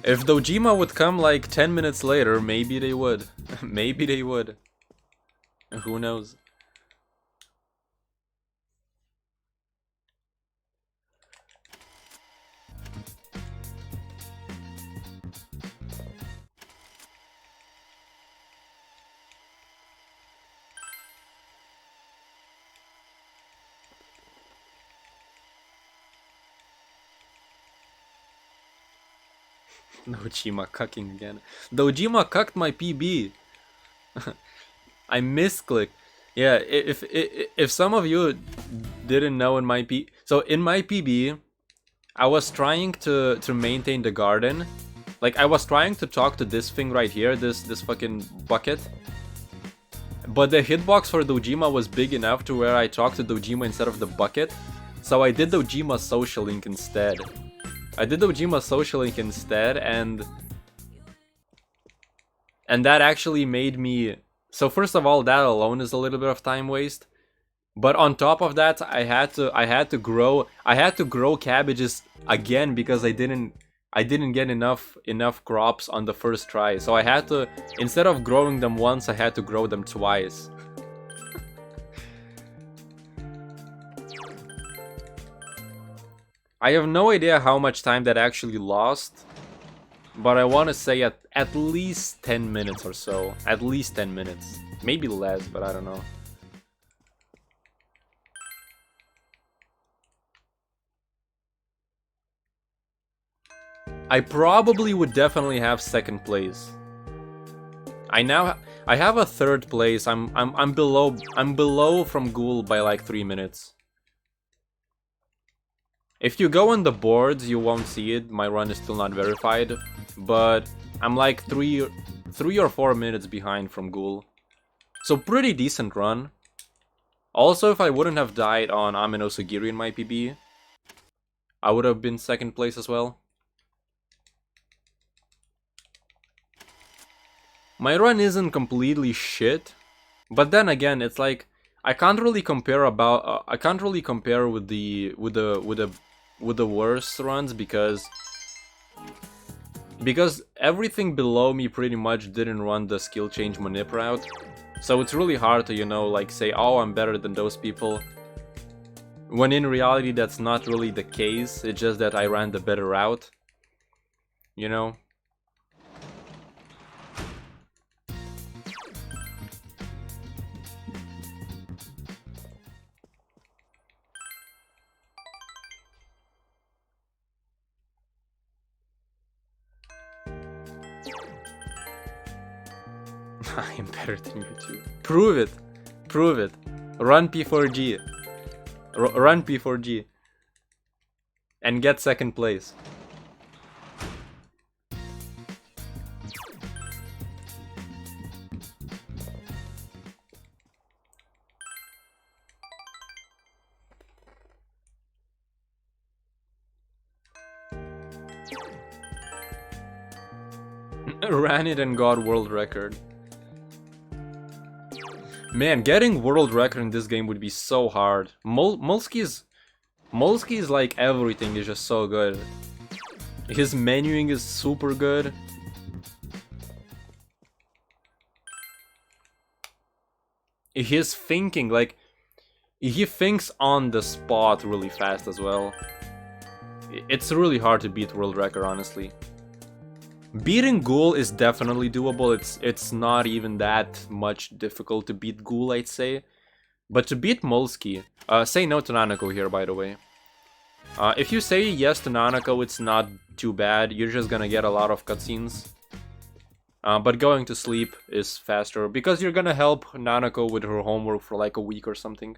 [SPEAKER 1] If Dojima would come like 10 minutes later, maybe they would. Maybe they would. Who knows? Dojima cucking again. Dojima cucked my PB. I misclicked. Yeah, if some of you didn't know in my PB, I was trying to maintain the garden. Like I was trying to talk to this thing right here, this fucking bucket. But the hitbox for Dojima was big enough to where I talked to Dojima instead of the bucket. So I did Dojima Social Link instead. And that actually made me... So first of all, that alone is a little bit of time waste. But on top of that, I had to grow cabbages again because I didn't get enough crops on the first try. So I had to, instead of growing them once, I had to grow them twice. I have no idea how much time that actually lost, but I want to say at least 10 minutes or so. At least 10 minutes. Maybe less, but I don't know. I probably would definitely have second place. I have a third place. I'm below from Ghoul by like 3 minutes. If you go on the boards, you won't see it. My run is still not verified, but I'm like 3 or 4 minutes behind from Ghoul. So pretty decent run. Also, if I wouldn't have died on Amino Sugiri in my PB, I would have been second place as well. My run isn't completely shit, but then again, it's like I can't really compare with the worst runs because everything below me pretty much didn't run the skill change manip route. So it's really hard to, you know, like say, oh, I'm better than those people. When in reality, that's not really the case. It's just that I ran the better route. You know? I am better than you too. Prove it! Prove it! Run P4G. Run P4G. And get second place. Ran it and got world record. Man, getting world record in this game would be so hard. Molsky's like everything is just so good. His menuing is super good. His thinking, like, he thinks on the spot really fast as well. It's really hard to beat world record, honestly. Beating Ghoul is definitely doable. It's not even that much difficult to beat Ghoul, I'd say. But to beat Molsky, say no to Nanako here, by the way. If you say yes to Nanako, it's not too bad. You're just gonna get a lot of cutscenes. But going to sleep is faster, because you're gonna help Nanako with her homework for like a week or something.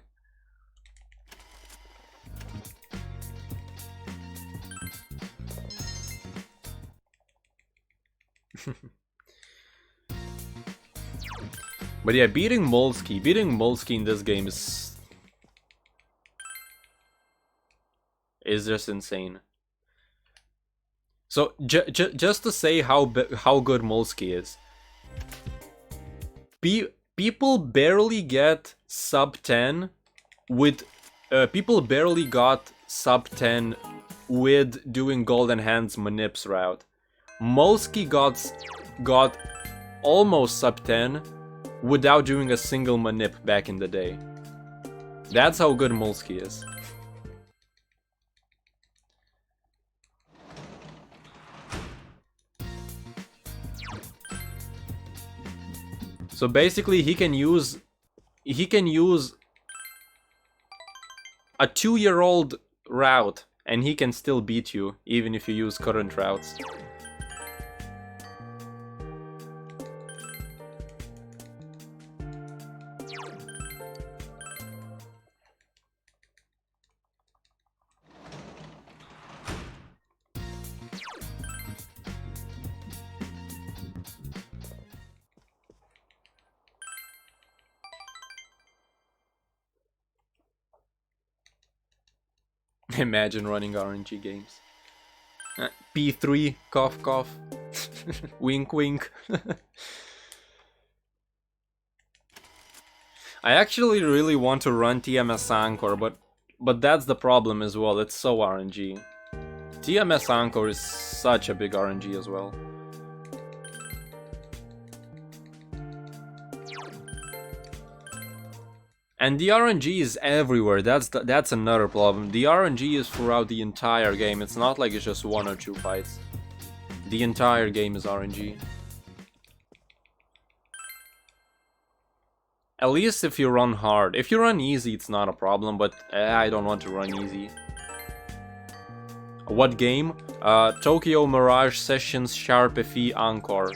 [SPEAKER 1] But yeah, beating Molsky in this game is just insane. So just to say how good Molsky is, people barely get sub 10 with people barely got sub 10 with doing Golden Hands Manips route. Molsky got almost sub 10 without doing a single manip back in the day. That's how good Molsky is. So basically he can use a 2-year-old route and he can still beat you even if you use current routes. Imagine running RNG games. P3, cough cough. Wink wink. I actually really want to run TMS Anchor, but that's the problem as well, it's so RNG. TMS Anchor is such a big RNG as well. And the RNG is everywhere, that's another problem. The RNG is throughout the entire game, it's not like it's just 1 or 2 fights. The entire game is RNG. At least if you run hard. If you run easy, it's not a problem, but I don't want to run easy. What game? Tokyo Mirage Sessions Sharp FE Encore.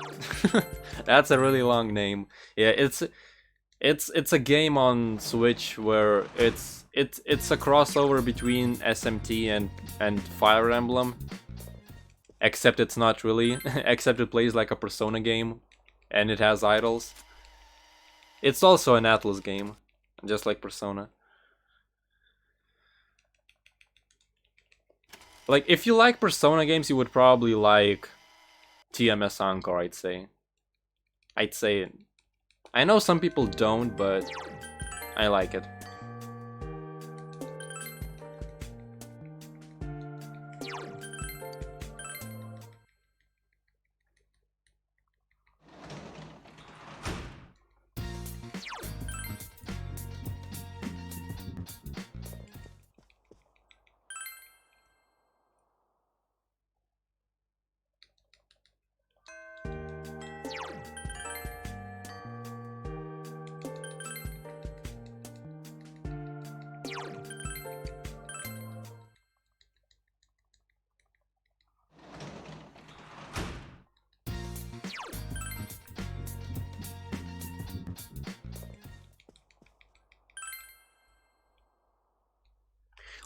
[SPEAKER 1] That's a really long name. Yeah, it's a game on Switch where it's a crossover between SMT and Fire Emblem. Except it's not really. Except it plays like a Persona game and it has idols. It's also an Atlas game, just like Persona. Like, if you like Persona games, you would probably like TMS Encore, I'd say. I know some people don't, but I like it.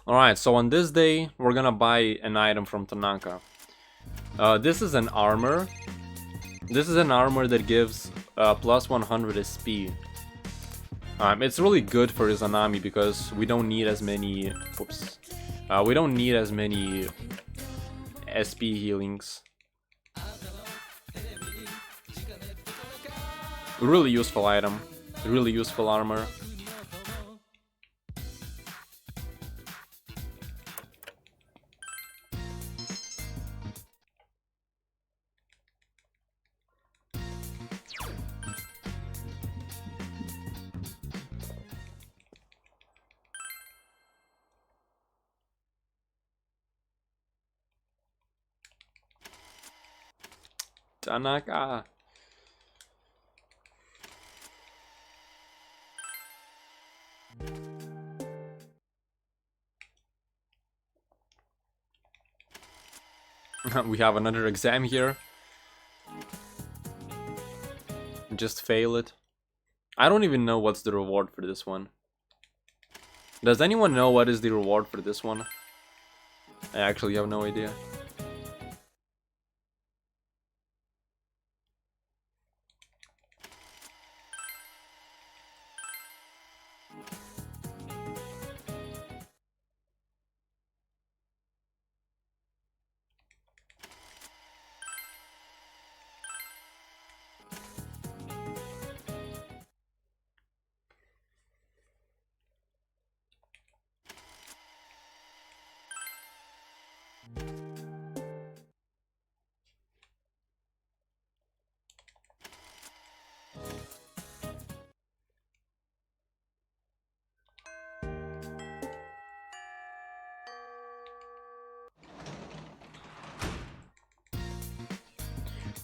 [SPEAKER 1] Alright, so on this day, we're gonna buy an item from Tanaka. This is an armor. This is an armor that gives plus 100 SP. It's really good for Izanami because we don't need as many... Oops. We don't need as many SP healings. Really useful item. Really useful armor. Tanaka. We have another exam here. Just fail it. I don't even know what's the reward for this one. Does anyone know what is the reward for this one? I actually have no idea.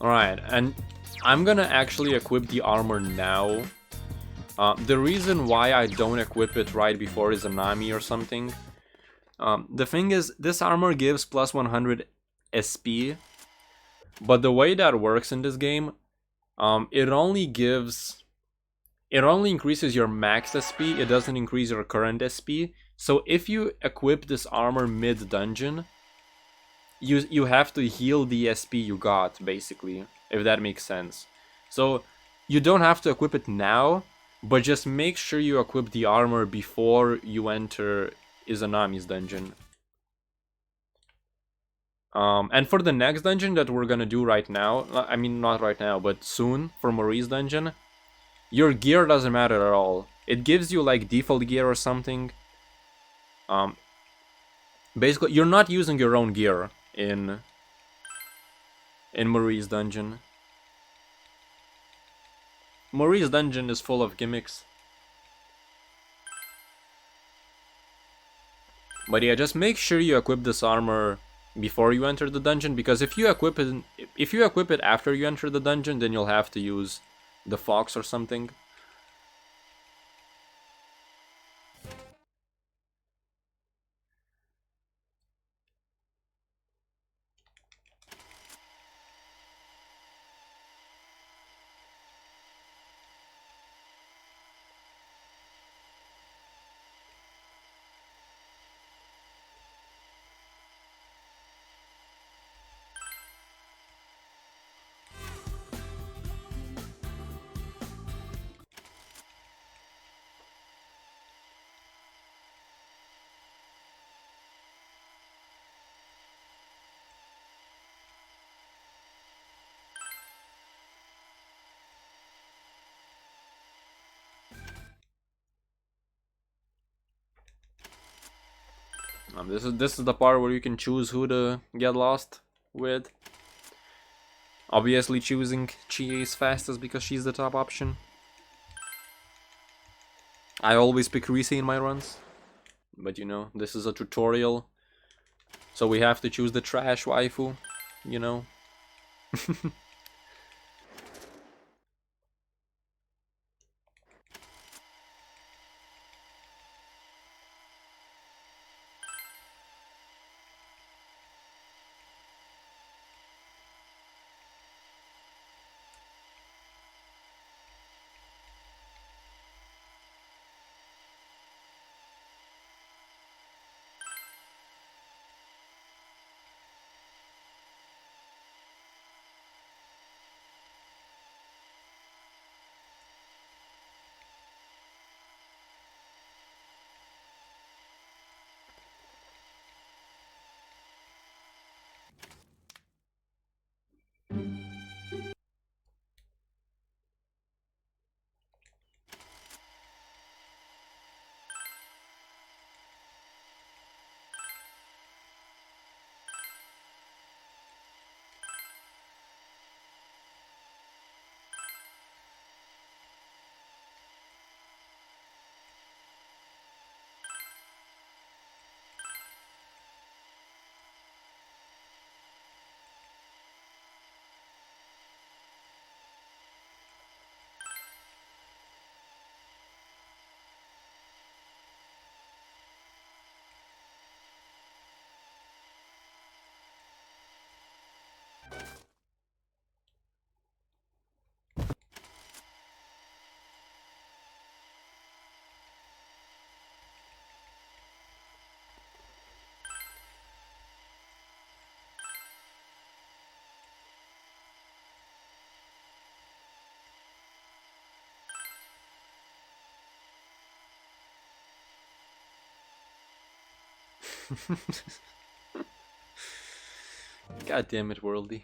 [SPEAKER 1] Alright, and I'm gonna actually equip the armor now. The reason why I don't equip it right before is a Nami or something. The thing is, this armor gives plus 100 SP, but the way that works in this game, it only increases your max SP, it doesn't increase your current SP. So if you equip this armor mid-dungeon, you have to heal the SP you got, basically, if that makes sense. So you don't have to equip it now, but just make sure you equip the armor before you enter Izanami's dungeon. And for the next dungeon that we're gonna do right now, I mean not right now, but soon, for Marie's dungeon, your gear doesn't matter at all. It gives you like default gear or something. Basically, you're not using your own gear in Marie's dungeon. Marie's dungeon is full of gimmicks. But yeah, just make sure you equip this armor before you enter the dungeon, because if you equip it after you enter the dungeon, then you'll have to use the fox or something. This is the part where you can choose who to get lost with. Obviously choosing Chie's fastest because she's the top option. I always pick Rise in my runs. But you know, this is a tutorial. So we have to choose the trash waifu, you know. God damn it, Worldy.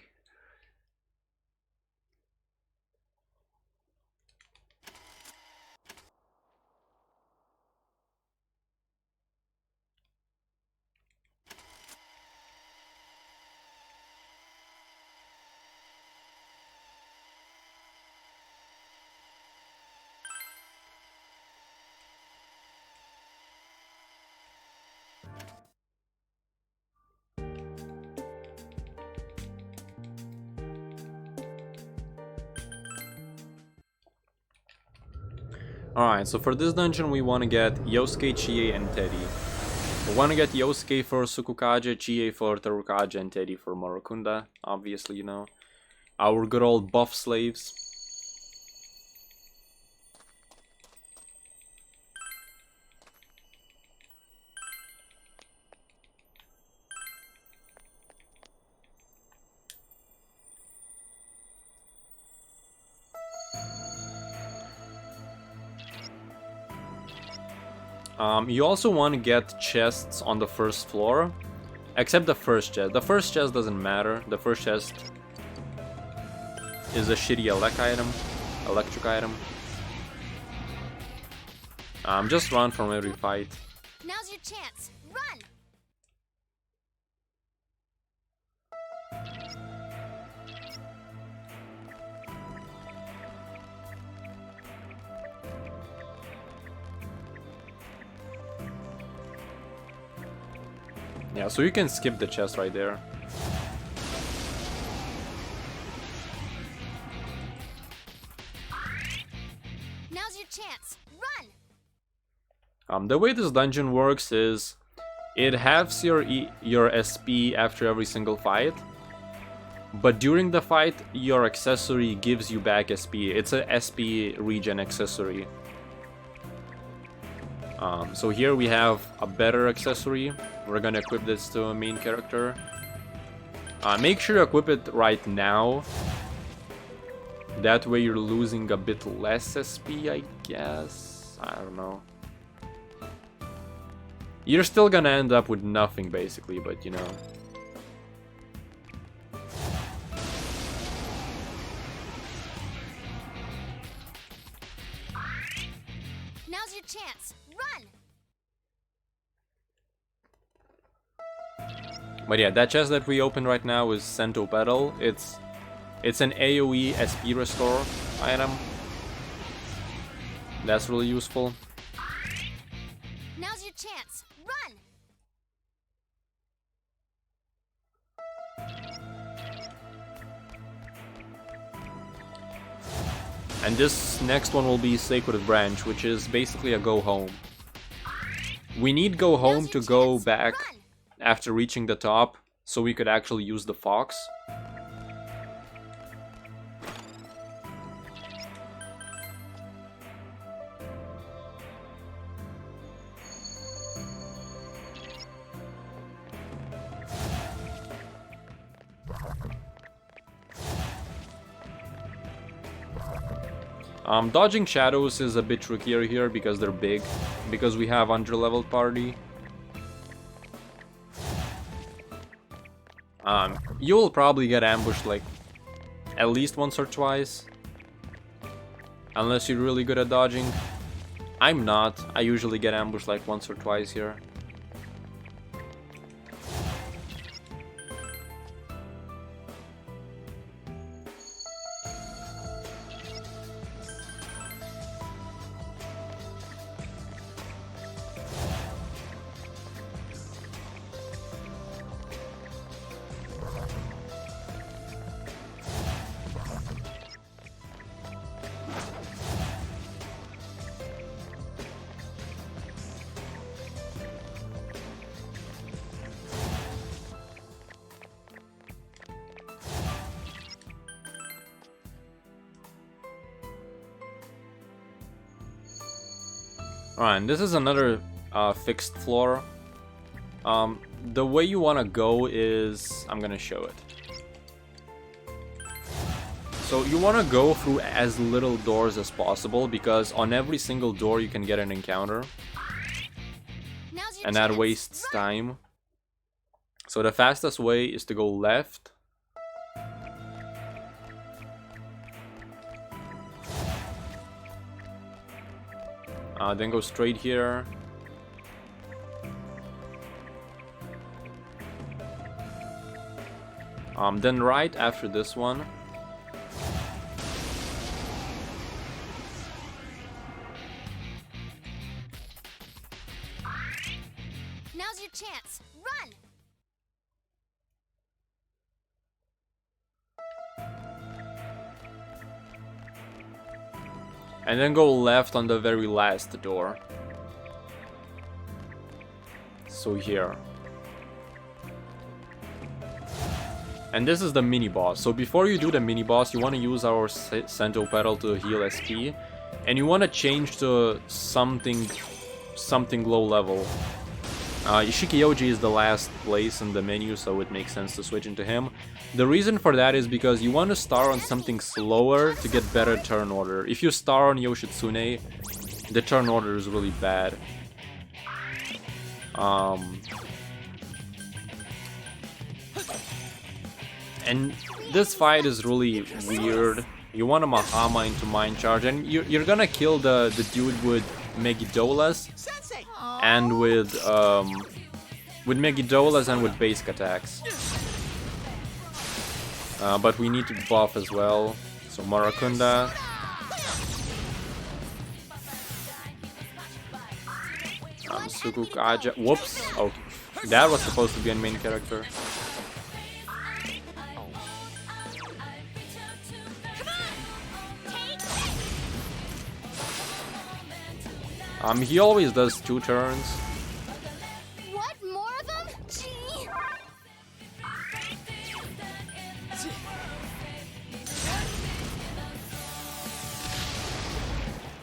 [SPEAKER 1] Alright, so for this dungeon we want to get Yosuke, Chie, and Teddy. We want to get Yosuke for Sukukage, Chie for Terukage, and Teddy for Morokunda. Obviously, you know. Our good old buff slaves. You also want to get chests on the first floor, Except the first chest. The first chest doesn't matter. The first chest is a shitty electric item. Just run from every fight.
[SPEAKER 2] Now's your chance. Run!
[SPEAKER 1] Yeah, so you can skip the chest right there.
[SPEAKER 2] Now's your chance. Run!
[SPEAKER 1] The way this dungeon works is it halves your SP after every single fight, but during the fight your accessory gives you back SP. It's a SP regen accessory. So here we have a better accessory. We're gonna equip this to a main character. Make sure you equip it right now. That way you're losing a bit less SP, I guess. I don't know. You're still gonna end up with nothing, basically, but you know.
[SPEAKER 2] Now's your chance. Run!
[SPEAKER 1] But yeah, that chest that we opened right now is Cento Petal. It's an AoE SP restore item. That's really useful.
[SPEAKER 2] Now's your chance. Run!
[SPEAKER 1] And this next one will be Sacred Branch, which is basically a go home. We need go home to go back after reaching the top, so we could actually use the fox. Dodging shadows is a bit trickier here because they're big, because we have under-leveled party. You will probably get ambushed like at least once or twice, unless you're really good at dodging. I'm not. I usually get ambushed like once or twice here. Alright, and this is another fixed floor. The way you want to go is... I'm gonna show it. So you want to go through as little doors as possible, because on every single door you can get an encounter. And that wastes time. So the fastest way is to go left. Then go straight here. Then right after this one.
[SPEAKER 2] Now's your chance. Run!
[SPEAKER 1] And then go left on the very last door. So here. And this is the mini boss. So before you do the mini boss, you want to use our Cento Petal to heal SP. And you want to change to something low level. Ishiki-Yoji is the last place in the menu, so it makes sense to switch into him. The reason for that is because you want to start on something slower to get better turn order. If you start on Yoshitsune, the turn order is really bad. And this fight is really weird. You want a Mahama into Mind Charge, and you're gonna kill the dude with Megidolas
[SPEAKER 3] Sensei!
[SPEAKER 1] and with Megidolas and with basic attacks. But we need to buff as well. So Marakunda. Sukukaja. Whoops. Oh, that was supposed to be a main character. He always does 2 turns.
[SPEAKER 2] What? More of them? Gee.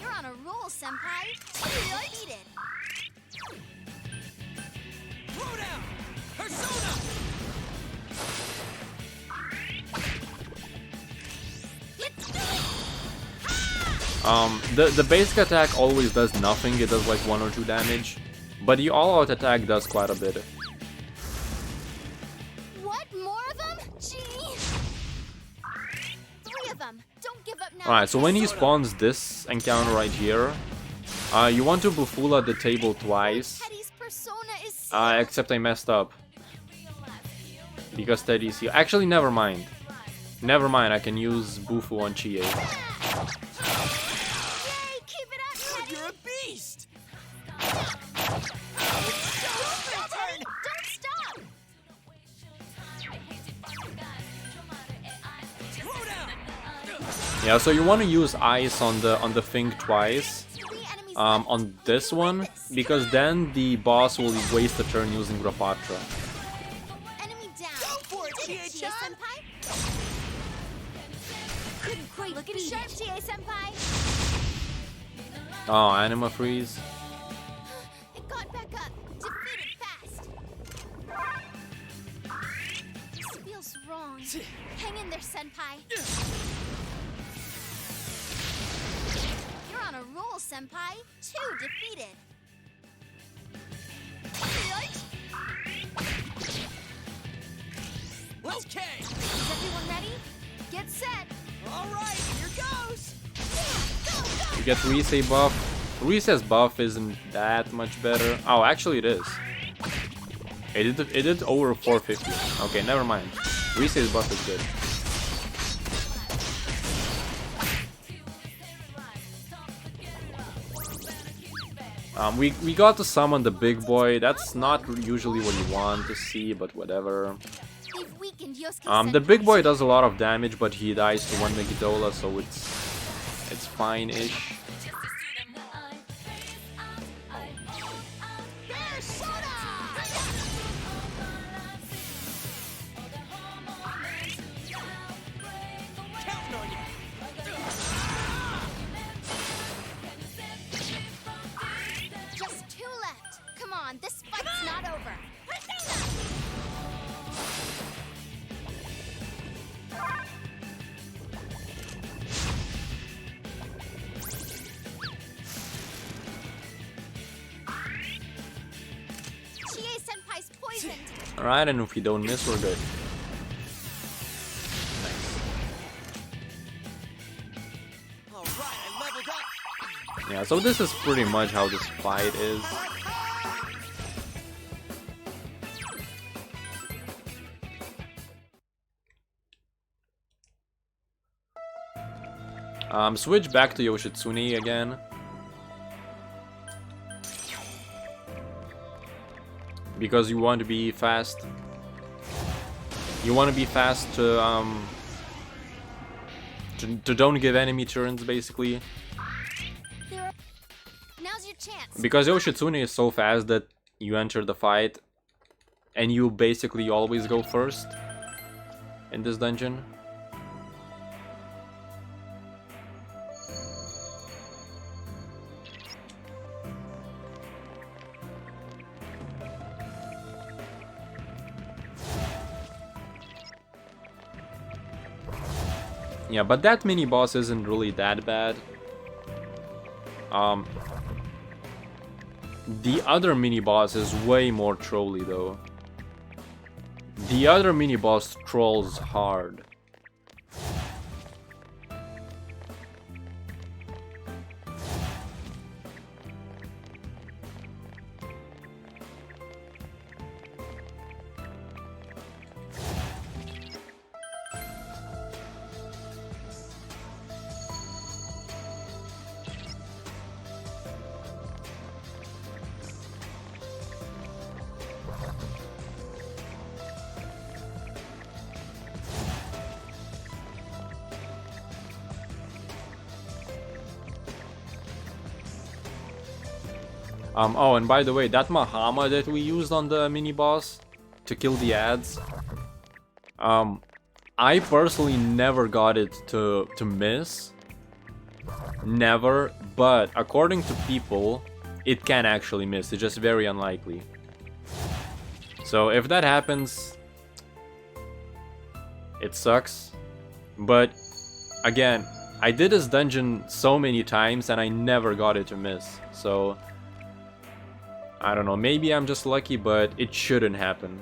[SPEAKER 2] You're on a roll, Senpai. Defeated.
[SPEAKER 3] Throw down! Persona!
[SPEAKER 1] The basic attack always does nothing. It does like 1 or 2 damage, but the all-out attack does quite a bit.
[SPEAKER 2] What? More of them? Gee. 3 of them. Don't give up now.
[SPEAKER 1] Alright, so when he spawns this encounter right here, you want to Bufula the table twice.
[SPEAKER 2] Teddy's persona is
[SPEAKER 1] Except I messed up. Because Teddy's here. Actually, never mind. Never mind, I can use Bufu on Chie.
[SPEAKER 2] Yay! Keep it up, Teddy.
[SPEAKER 3] You're a beast!
[SPEAKER 2] Don't stop.
[SPEAKER 3] Throw down!
[SPEAKER 1] Yeah, so you want to use Ice on the thing twice.
[SPEAKER 2] 3 enemies
[SPEAKER 1] On this one, because then the boss will waste a turn using Rapatra.
[SPEAKER 2] Enemy down.
[SPEAKER 3] Go for it,
[SPEAKER 2] Did it,
[SPEAKER 3] Chie-chan.
[SPEAKER 2] Senpai. Couldn't quite look at sharp, Senpai.
[SPEAKER 1] Oh, Anima Freeze.
[SPEAKER 2] It got back up. Defeated fast. This feels wrong. Hang in there, Senpai. You're on a roll, Senpai. 2 defeated.
[SPEAKER 3] Okay!
[SPEAKER 2] Is everyone ready? Get set.
[SPEAKER 3] Alright, here goes!
[SPEAKER 1] You get Rise buff. Rise's buff isn't that much better. Oh, actually it is. It did over 450. Okay, never mind. Rise's buff is good. We got to summon the big boy. That's not usually what you want to see, but whatever.
[SPEAKER 2] They've weakened Yosuke
[SPEAKER 1] The big boy does a lot of damage, but he dies to 1 Megidola, so it's fine-ish.
[SPEAKER 3] Counting on you!
[SPEAKER 2] Just 2 left. Come on, this fight's not over. Chie-senpai's poisoned.
[SPEAKER 1] Alright, and if we don't miss, we're good.
[SPEAKER 3] Alright, I leveled up!
[SPEAKER 1] Yeah, so this is pretty much how this fight is. Switch back to Yoshitsune again. Because you want to be fast. You want to be fast to don't give enemy turns, basically.
[SPEAKER 2] Now's your chance.
[SPEAKER 1] Because Yoshitsune is so fast that you enter the fight and you basically always go first in this dungeon. Yeah, but that mini boss isn't really that bad. The other mini boss is way more trolly though. The other mini-boss trolls hard. Oh, and by the way, that Mahama that we used on the mini-boss to kill the ads, I personally never got it to miss. Never, but according to people, it can actually miss. It's just very unlikely. So if that happens, it sucks. But again, I did this dungeon so many times and I never got it to miss. So I don't know, maybe I'm just lucky, but it shouldn't happen.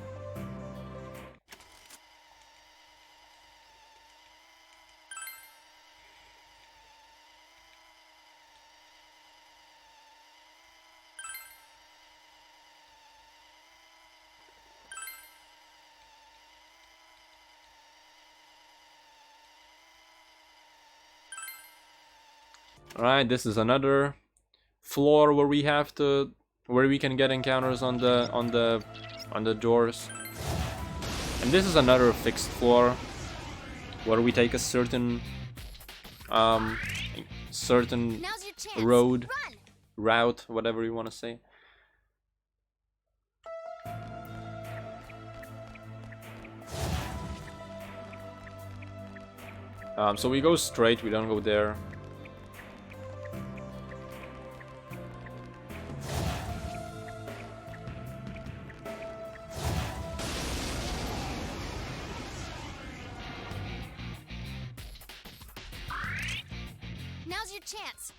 [SPEAKER 1] Alright, this is another floor where we have to where we can get encounters on the doors. And this is another fixed floor where we take a certain road, route, whatever you want to say. So we go straight, we don't go there.
[SPEAKER 2] Now's your chance.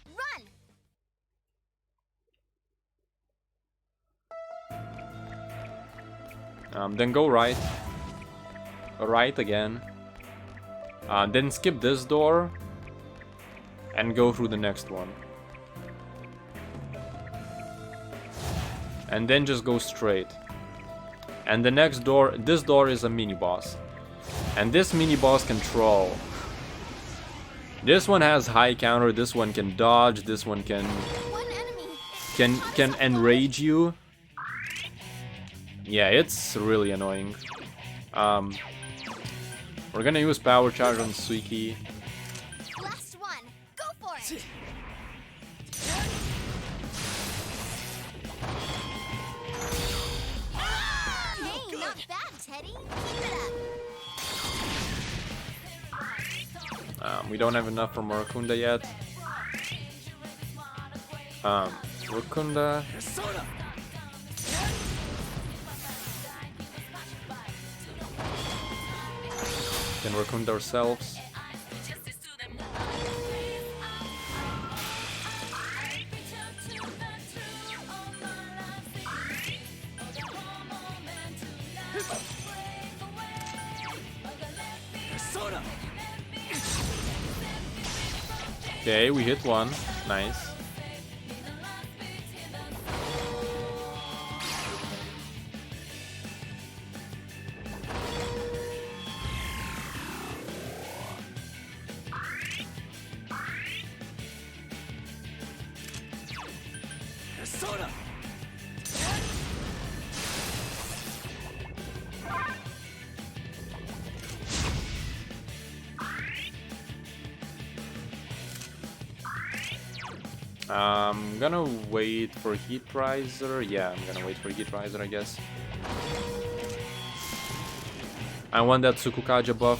[SPEAKER 2] Run!
[SPEAKER 1] Then go right. Right again. Then skip this door and go through the next one. And then just go straight. And the next door, this door is a mini-boss. And this mini-boss can troll. This one has high counter, this one can dodge, this one can enrage you. Yeah, it's really annoying. We're gonna use power charge on Suiki.
[SPEAKER 2] Last one. Go for it. Hey, not bad, Teddy. Keep it up.
[SPEAKER 1] We don't have enough for Murakunda yet. Murakunda. Can Murakunda ourselves. Okay, we hit one. Nice. I'm gonna wait for Heat Riser. Yeah, I'm gonna wait for Heat Riser, I guess. I want that Tsukukaja buff.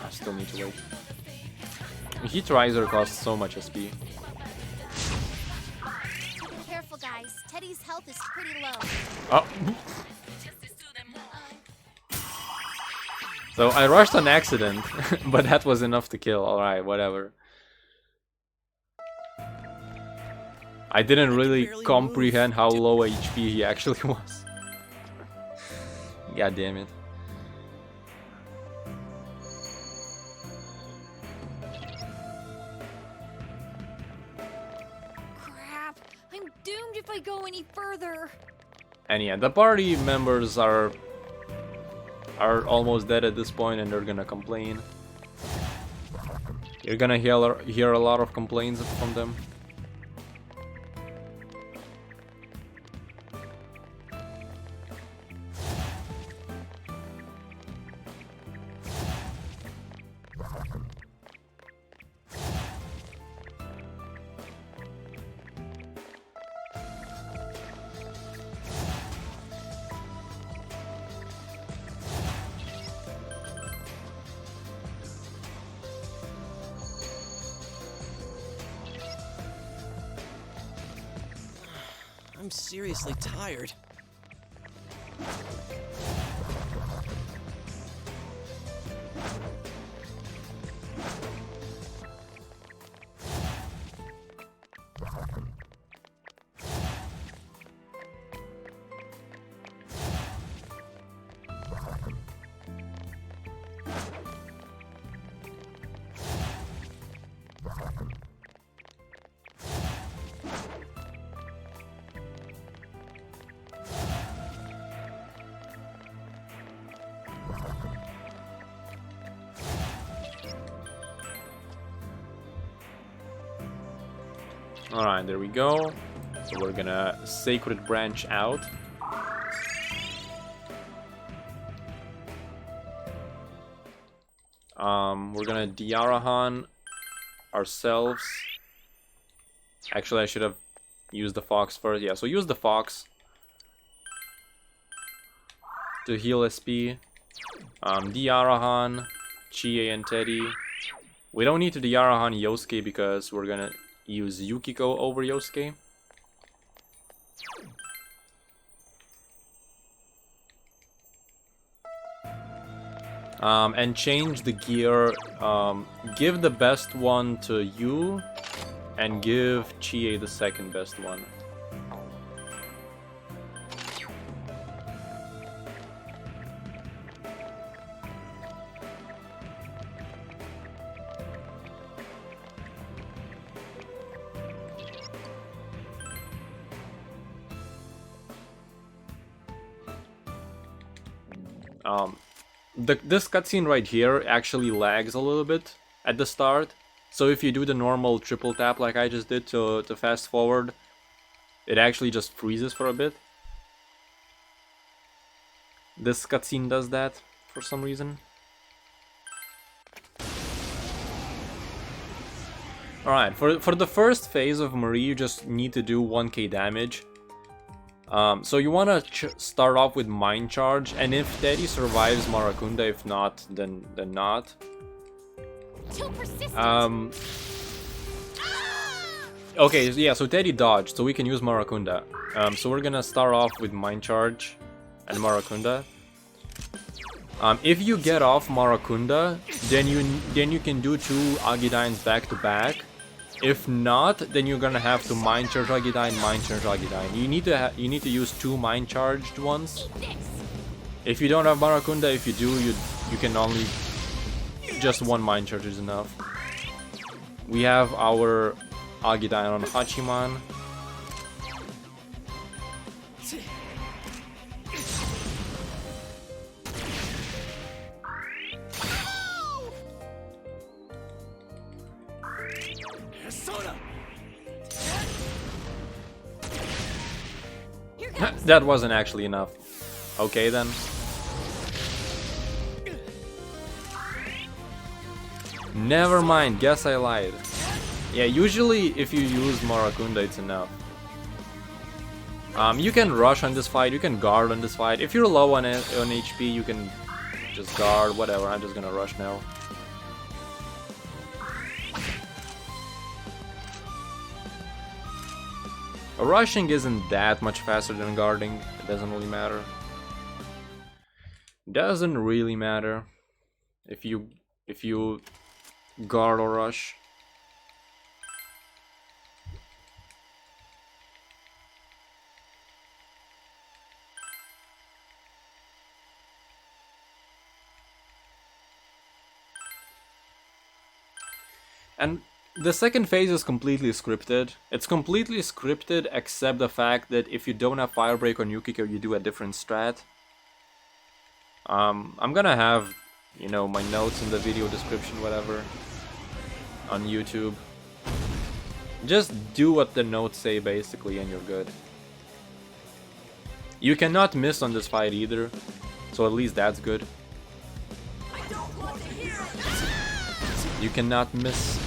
[SPEAKER 1] I still need to wait. Heat Riser costs so much SP.
[SPEAKER 2] Careful, guys. Teddy's health is pretty low.
[SPEAKER 1] Oh. So I rushed on accident, but that was enough to kill. Alright, whatever. I didn't really comprehend how low HP he actually was. God damn it.
[SPEAKER 2] Crap! I'm doomed if I go any further.
[SPEAKER 1] And yeah, the party members are almost dead at this point, and they're gonna complain. You're gonna hear a lot of complaints from them.
[SPEAKER 3] I'm seriously tired.
[SPEAKER 1] Alright, there we go. So we're gonna Sacred Branch out. We're gonna Diarahan ourselves. Actually, I should have used the Fox first. Yeah, so use the Fox to heal SP. Diarahan, Chie, and Teddy. We don't need to Diarahan Yosuke because we're gonna use Yukiko over Yosuke. And change the gear. Give the best one to you, and give Chie the second best one. This cutscene right here actually lags a little bit at the start. So if you do the normal triple tap like I just did to fast forward, it actually just freezes for a bit. This cutscene does that for some reason. Alright, for the first phase of Marie, you just need to do 1k damage. So you want to start off with Mind Charge, and if Teddy survives, Marakunda. If not, then not. Okay, yeah, so Teddy dodged, so we can use Marakunda. So we're gonna start off with Mind Charge and Marakunda. If you get off Marakunda, then you can do 2 Agidines back to back. If not, then you're gonna have to Mind Charge Agidine, Mind Charge Agidine. You need to use 2 Mind Charged ones. If you don't have Marakunda, if you do, you can only just 1 Mind Charge is enough. We have our Agidine on Hachiman. That wasn't actually enough. Okay then. Never mind, guess I lied. Yeah, usually if you use Marakunda, it's enough. You can rush on this fight, you can guard on this fight. If you're low on HP, you can just guard, whatever. I'm just gonna rush now. Rushing isn't that much faster than guarding. It doesn't really matter. Doesn't really matter. if you guard or rush. And the second phase is completely scripted. It's completely scripted except the fact that if you don't have Firebreak on Yukiko, you do a different strat. I'm gonna have, you know, my notes in the video description, whatever, on YouTube. Just do what the notes say, basically, and you're good. You cannot miss on this fight either, so at least that's good. You cannot miss.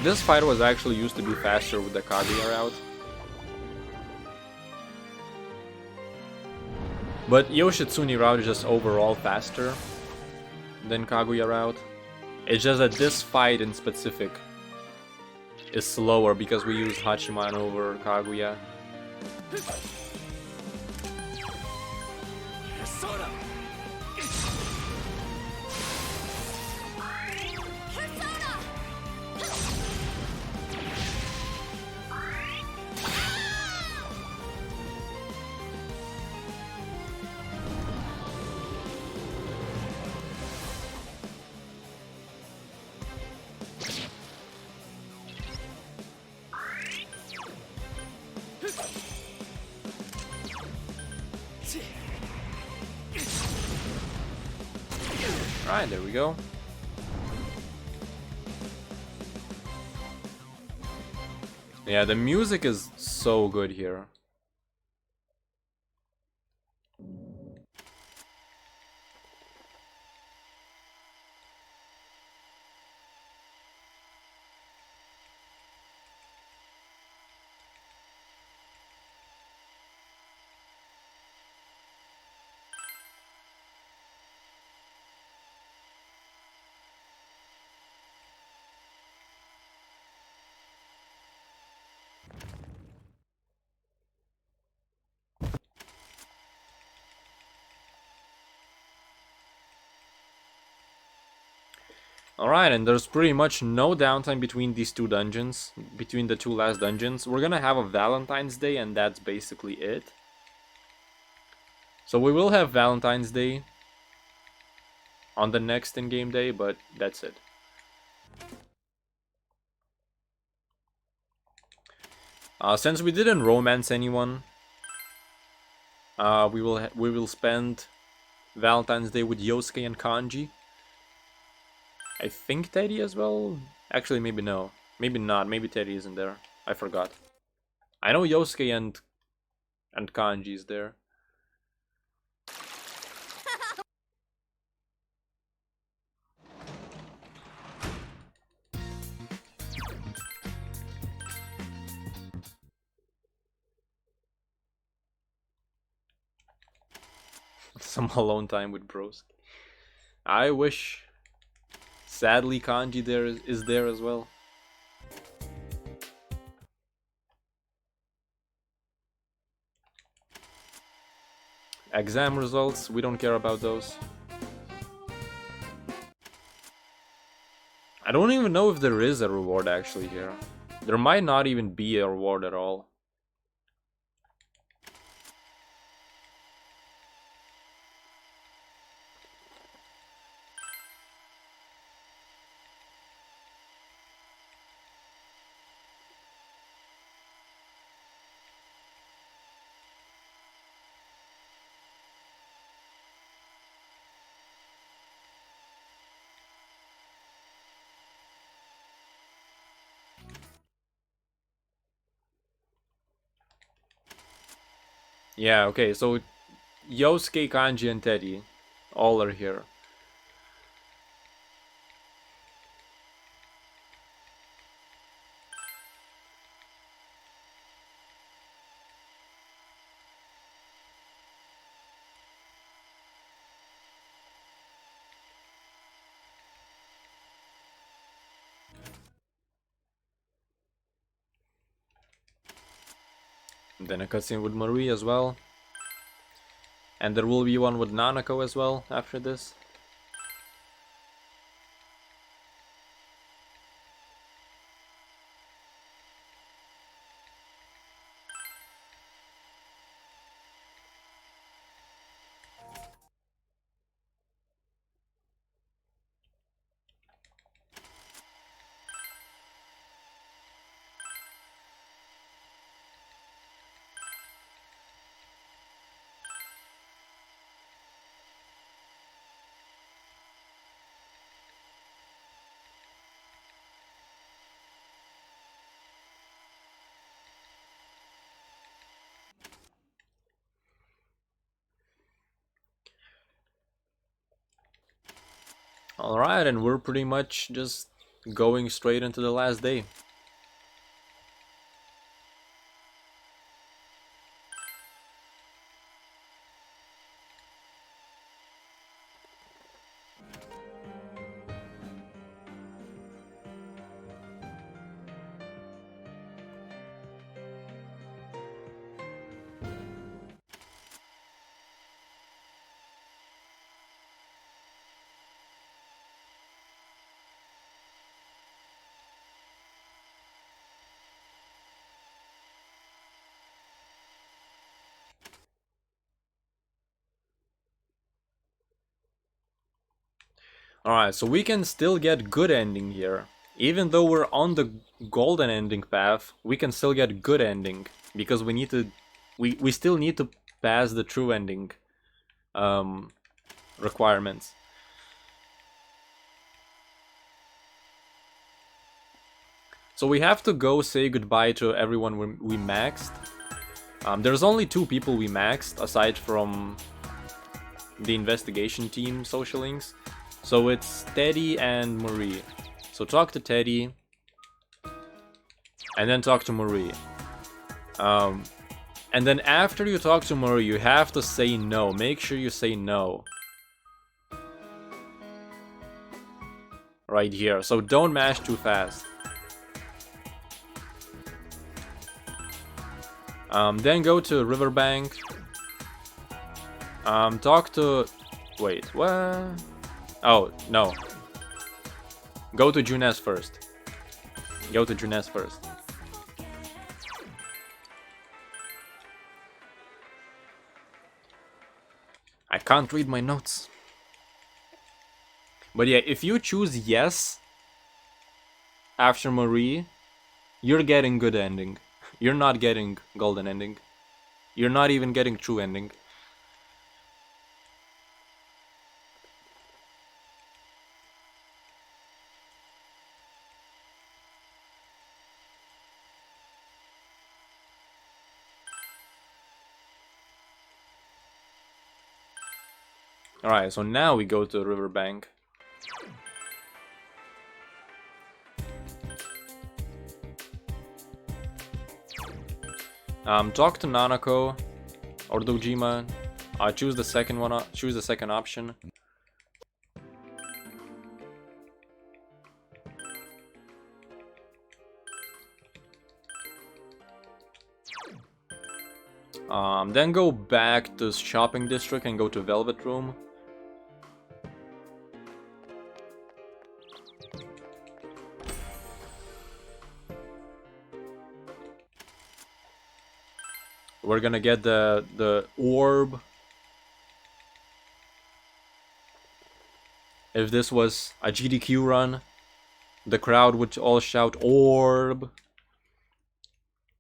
[SPEAKER 1] This fight was actually used to be faster with the Kaguya route. But Yoshitsune route is just overall faster than Kaguya route. It's just that this fight in specific is slower because we use Hachiman over Kaguya. Alright, there we go. Yeah, the music is so good here. Alright, and there's pretty much no downtime between these two dungeons, between the two last dungeons. We're gonna have a Valentine's Day, and that's basically it. So we will have Valentine's Day on the next in-game day, but that's it. Since we didn't romance anyone, we will spend Valentine's Day with Yosuke and Kanji. I think Teddy as well. Actually, maybe no. Maybe not. Maybe Teddy isn't there. I forgot. I know Yosuke and Kanji is there. Some alone time with bros. I wish. Sadly, Kanji is there as well. Exam results, we don't care about those. I don't even know if there is a reward actually here. There might not even be a reward at all. Yeah, okay, so Yosuke, Kanji, and Teddy all are here. And then a cutscene with Marie as well. And there will be one with Nanako as well after this. Alright, and we're pretty much just going straight into the last day. Alright, so we can still get good ending here. Even though we're on the golden ending path, we can still get good ending. Because we need to... We still need to pass the true ending requirements. So we have to go say goodbye to everyone we maxed. There's only 2 people we maxed, aside from the investigation team social links. So it's Teddy and Marie. So talk to Teddy. And then talk to Marie. And then after you talk to Marie, you have to say no. Make sure you say no. Right here. So don't mash too fast. Then go to Riverbank. Talk to... Wait, what? Oh, no. Go to Junes first. Go to Junes first. I can't read my notes. But yeah, if you choose yes after Marie, you're getting good ending. You're not getting golden ending. You're not even getting true ending. Alright, so now we go to the riverbank. Talk to Nanako or Dojima. Choose the second one. Choose the second option. Then go back to shopping district and go to Velvet Room. We're gonna get the orb. If this was a GDQ run, the crowd would all shout orb.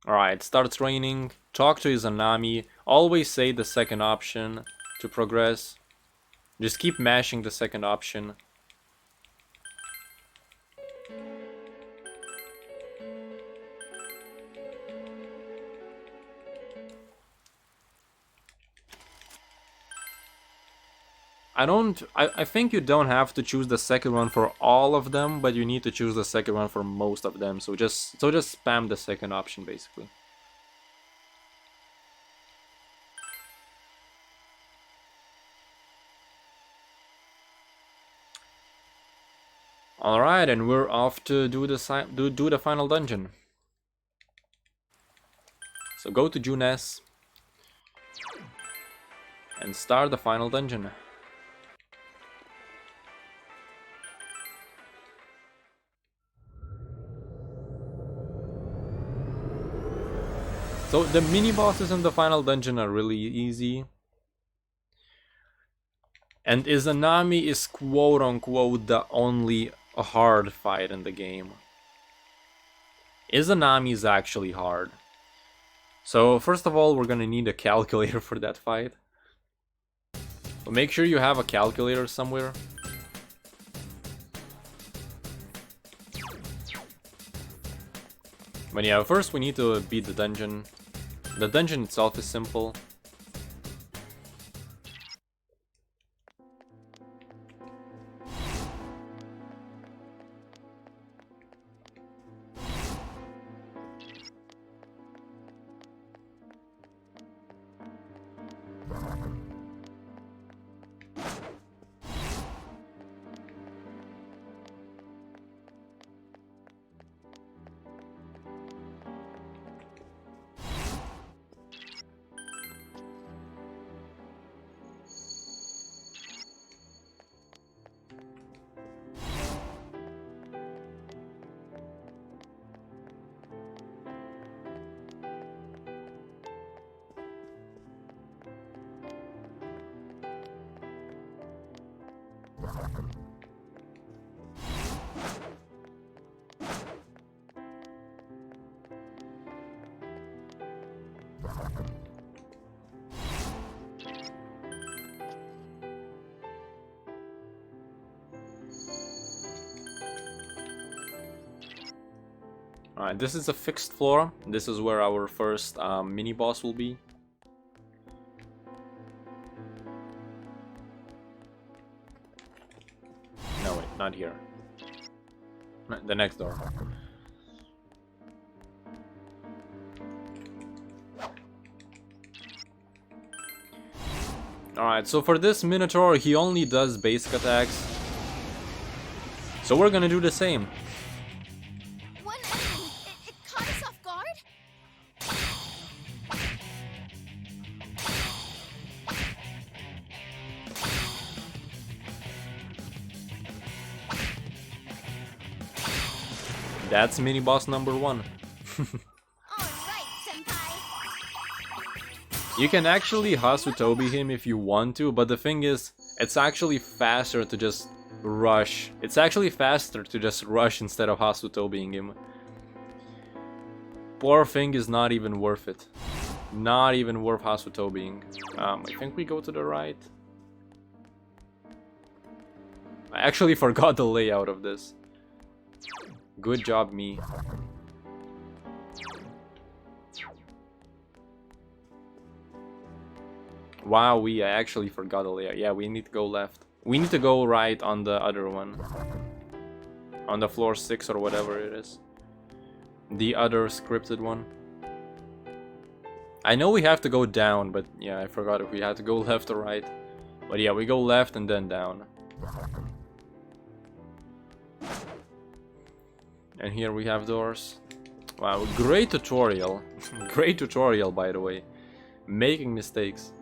[SPEAKER 1] Alright, starts raining. Talk to Izanami. Always say the second option to progress. Just keep mashing the second option. I think you don't have to choose the second one for all of them, but you need to choose the second one for most of them. So just spam the second option basically. Alright, and we're off to do the final dungeon. So go to Junes and start the final dungeon. So the mini bosses in the final dungeon are really easy. And Izanami is quote unquote the only hard fight in the game. Izanami is actually hard. So first of all, we're gonna need a calculator for that fight. But make sure you have a calculator somewhere. But yeah, first we need to beat the dungeon. The dungeon itself is simple. Alright, this is a fixed floor. This is where our first mini boss will be. No, wait, not here. The next door. Alright, so for this Minotaur, he only does basic attacks. So we're gonna do the same.
[SPEAKER 2] One enemy. It caught us off guard.
[SPEAKER 1] That's mini boss number 1.
[SPEAKER 2] Alright, senpai.
[SPEAKER 1] You can actually Hasutobi him if you want to, but the thing is, it's actually faster to just rush. It's actually faster to just rush instead of Hasutobiing him. Poor thing is not even worth it. Not even worth Hasutobiing. I think we go to the right. I actually forgot the layout of this. Good job, me. Wow, I actually forgot the layout. Yeah, we need to go left. We need to go right on the other one. On the floor 6 or whatever it is. The other scripted one. I know we have to go down, but yeah, I forgot if we had to go left or right. But yeah, we go left and then down. And here we have doors. Wow, great tutorial. Great tutorial, by the way. Making mistakes.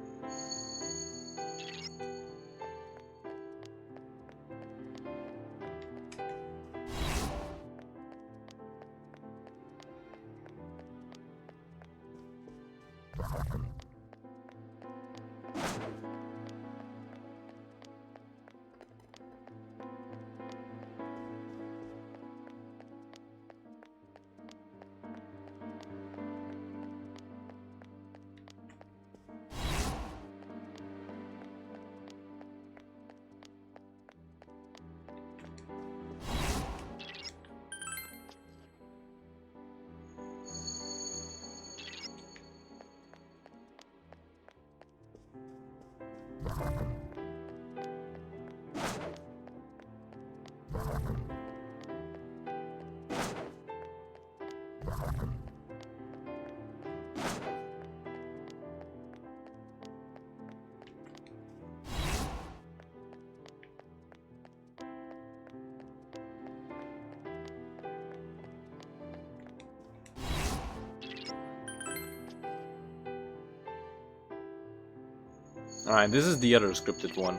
[SPEAKER 1] Alright, this is the other scripted one.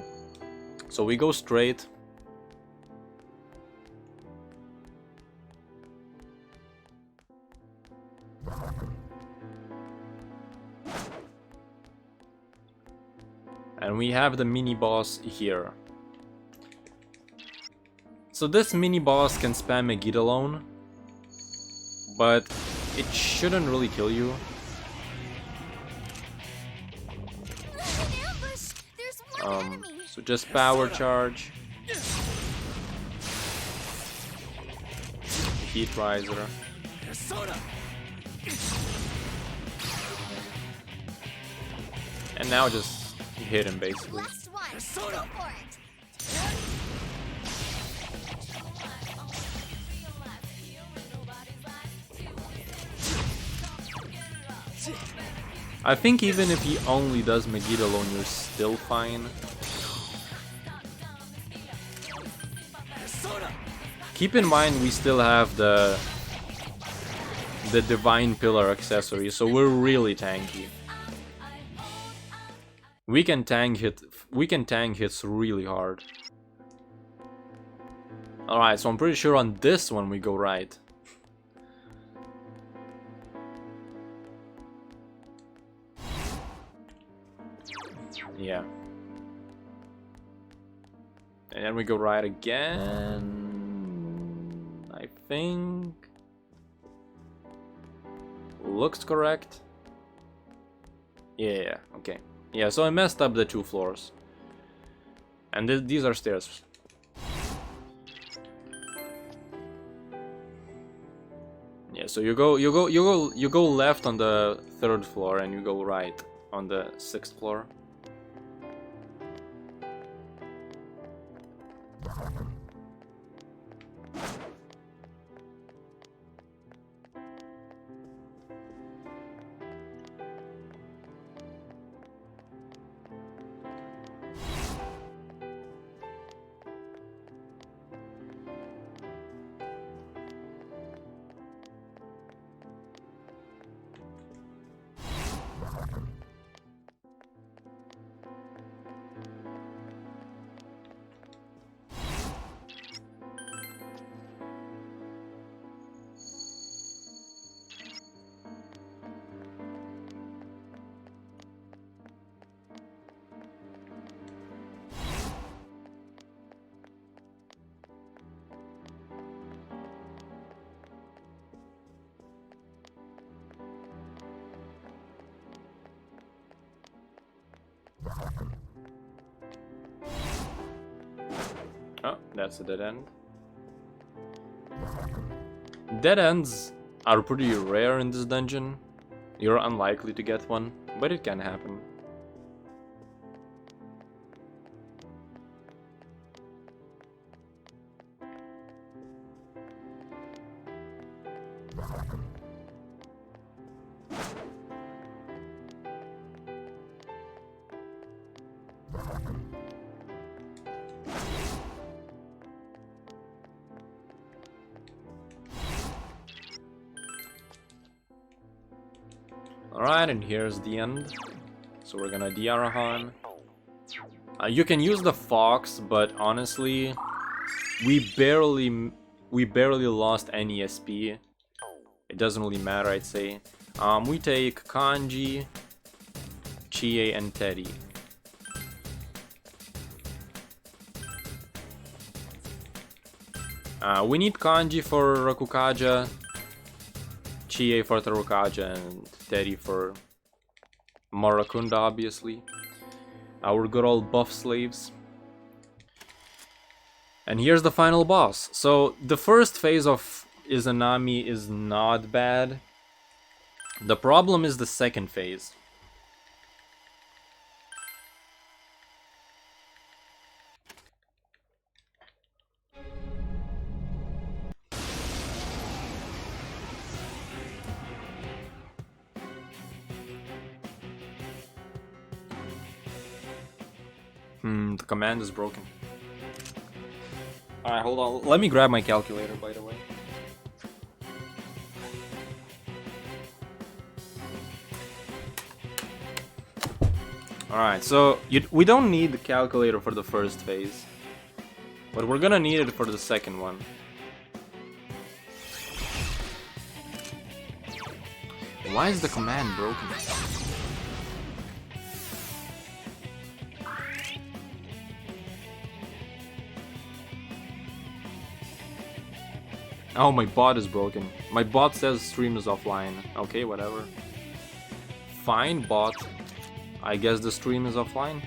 [SPEAKER 1] So we go straight. And we have the mini boss here. So this mini boss can spam Megiddo alone, but it shouldn't really kill you. So just power charge. Heat riser. And now just hit him basically. I think even if he only does Megiddo alone, you're still fine. Keep in mind we still have the Divine Pillar accessory, so we're really tanky. We can tank hits really hard. Alright, so I'm pretty sure on this one we go right. Yeah. And then we go right again. I think looks correct. Yeah, okay. Yeah, so I messed up the 2 floors. And these are stairs. Yeah, so you go left on the 3rd floor and you go right on the 6th floor. Oh, that's a dead end. Dead ends are pretty rare in this dungeon. You're unlikely to get one, but it can happen. Alright, and here's the end. So we're gonna Diarahan. You can use the Fox, but honestly, we barely lost any SP. It doesn't really matter, I'd say. We take Kanji, Chie, and Teddy. We need Kanji for Rakukaja, Chie for Tarukaja, and Teddy for Marakunda, obviously. Our good old buff slaves. And here's the final boss. So, the first phase of Izanami is not bad. The problem is the second phase. The command is broken. Alright, hold on. Let me grab my calculator, by the way. Alright, so we don't need the calculator for the first phase, but we're gonna need it for the second one. Why is the command broken? Oh, my bot is broken. My bot says stream is offline. Okay, whatever. Fine, bot. I guess the stream is offline.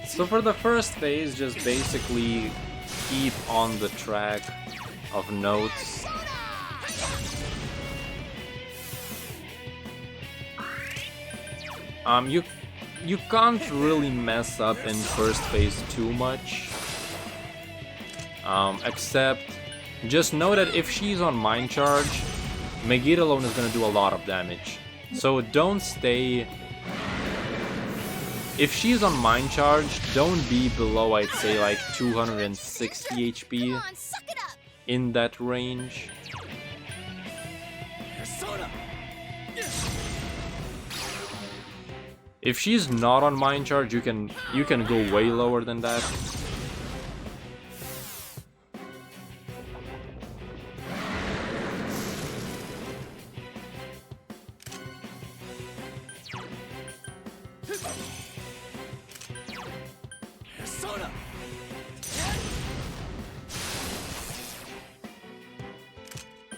[SPEAKER 1] So for the first phase, just basically keep on the track of notes. You can't really mess up in first phase too much. Except, just know that if she's on Mind Charge, Megid alone is gonna do a lot of damage. So don't stay... If she's on Mind Charge, don't be below, I'd say, like 260 HP. In that range. If she's not on Mind Charge, you can go way lower than that.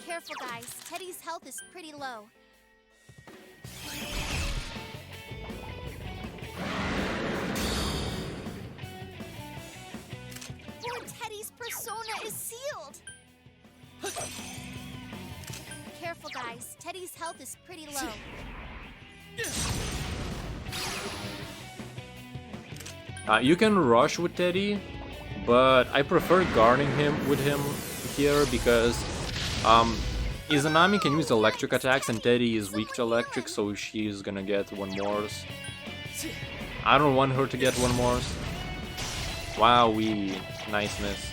[SPEAKER 2] Careful, guys. Teddy's health is pretty low. Poor Teddy's persona is sealed. Careful, guys. Teddy's health is pretty low.
[SPEAKER 1] You can rush with Teddy, but I prefer guarding him with him here because Izanami can use electric attacks and Teddy is weak to electric, so she's gonna get one mores. I don't want her to get one mores. Wow, nice miss.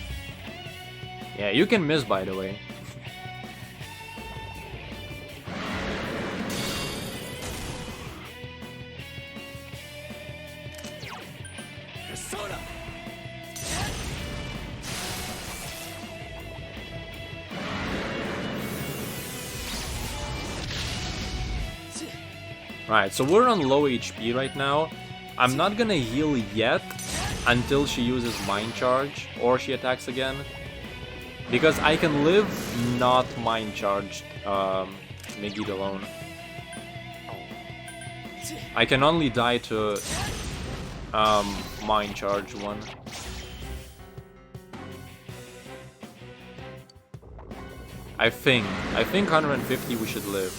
[SPEAKER 1] Yeah, you can miss, by the way. Right, so we're on low HP right now. I'm not gonna heal yet until she uses Mind Charge or she attacks again. Because I can live not mind charged Megid alone. I can only die to mind charge one. I think 150 we should live.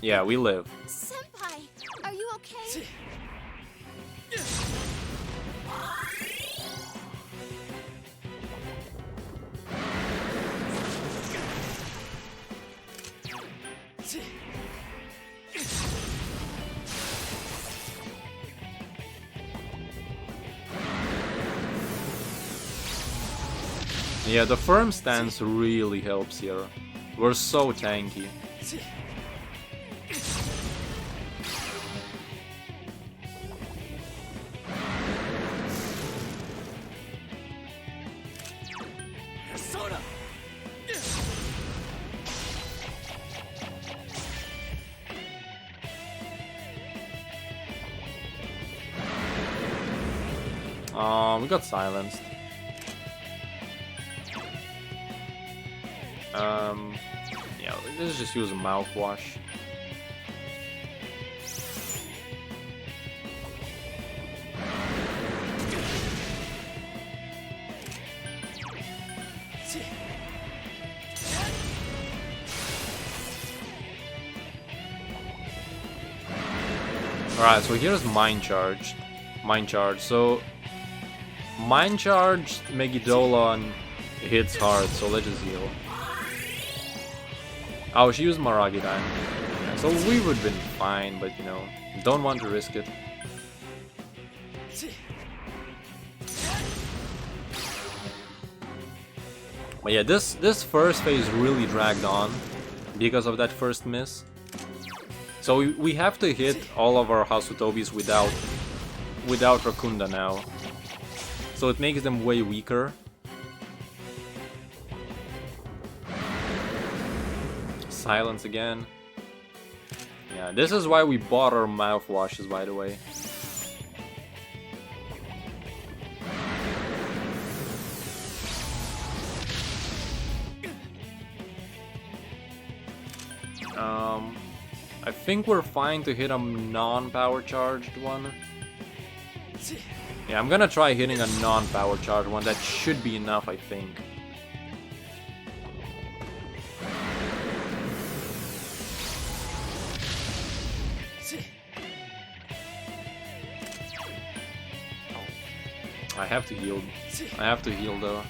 [SPEAKER 1] Yeah, we live.
[SPEAKER 2] Senpai, are you okay?
[SPEAKER 1] Yeah, the firm stance really helps here. We're so tanky. We got silenced. Yeah, let's just use a mouthwash. Alright, so here's Mind Charge. So Mind Charge Megidolon hits hard, so let's just heal. Oh, she used Maragidan. Yeah, so we would have been fine, but you know, don't want to risk it. But yeah, this first phase really dragged on because of that first miss. So we have to hit all of our Hasutobis without Rakunda now. So it makes them way weaker. Silence again. Yeah, this is why we bought our mouthwashes, by the way. I think we're fine to hit a non-power charged one. Yeah, I'm gonna try hitting a non-power charged one. That should be enough, I think. I have to heal. I have to heal though.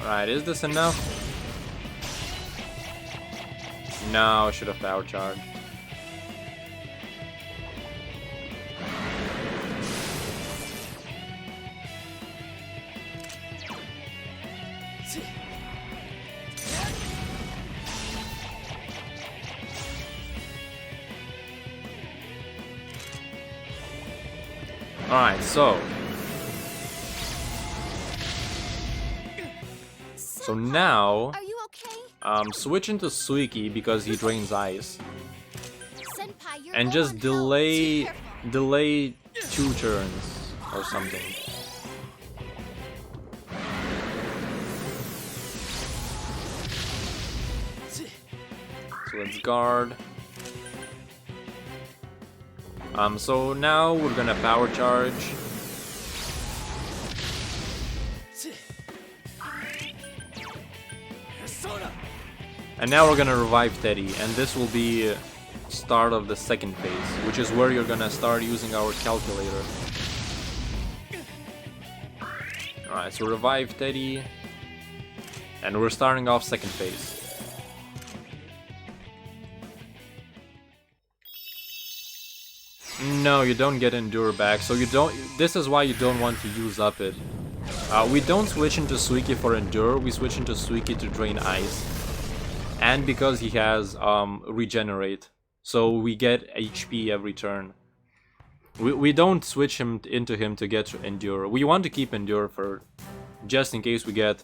[SPEAKER 1] Alright, is this enough? No, I should have power charged. Alright, so now,
[SPEAKER 2] Are you okay?
[SPEAKER 1] switch into Suiki because he drains ice,
[SPEAKER 2] Senpai, you're
[SPEAKER 1] and
[SPEAKER 2] low
[SPEAKER 1] just
[SPEAKER 2] on health.
[SPEAKER 1] delay
[SPEAKER 2] Be careful.
[SPEAKER 1] 2 turns or something. So let's guard. So now we're gonna power charge. And now we're gonna revive Teddy, and this will be start of the second phase, which is where you're gonna start using our calculator. Alright, so revive Teddy, and we're starting off second phase. No, you don't get Endure back, so you don't. This is why you don't want to use up it. We don't switch into Suiki for Endure, we switch into Suiki to drain ice. And because he has Regenerate, so we get HP every turn. We don't switch into him to get Endure. We want to keep Endure for just in case we get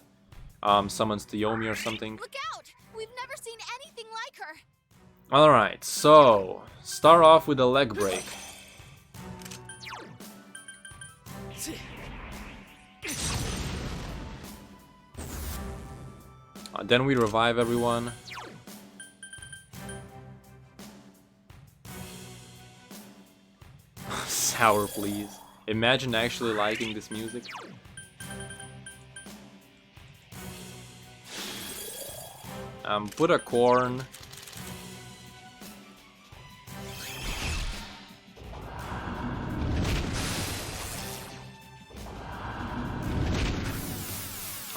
[SPEAKER 1] summons to Yomi or something.
[SPEAKER 2] Look out! We've never seen anything like her.
[SPEAKER 1] Alright, so start off with a leg break. Then we revive everyone. Sour, please. Imagine actually liking this music. Put a corn.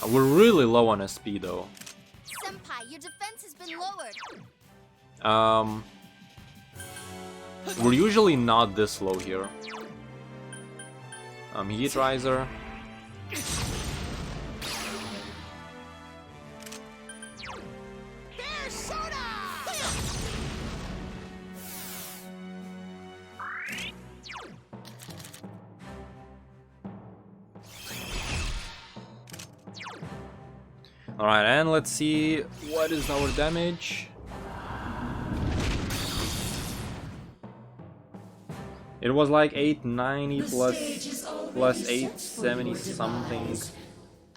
[SPEAKER 1] We're really low on SP though.
[SPEAKER 2] Senpai, your defense has been lowered.
[SPEAKER 1] We're usually not this low here. Heat riser.
[SPEAKER 3] There's soda!
[SPEAKER 1] Alright, and let's see what is our damage. It was like 890 plus 870 something.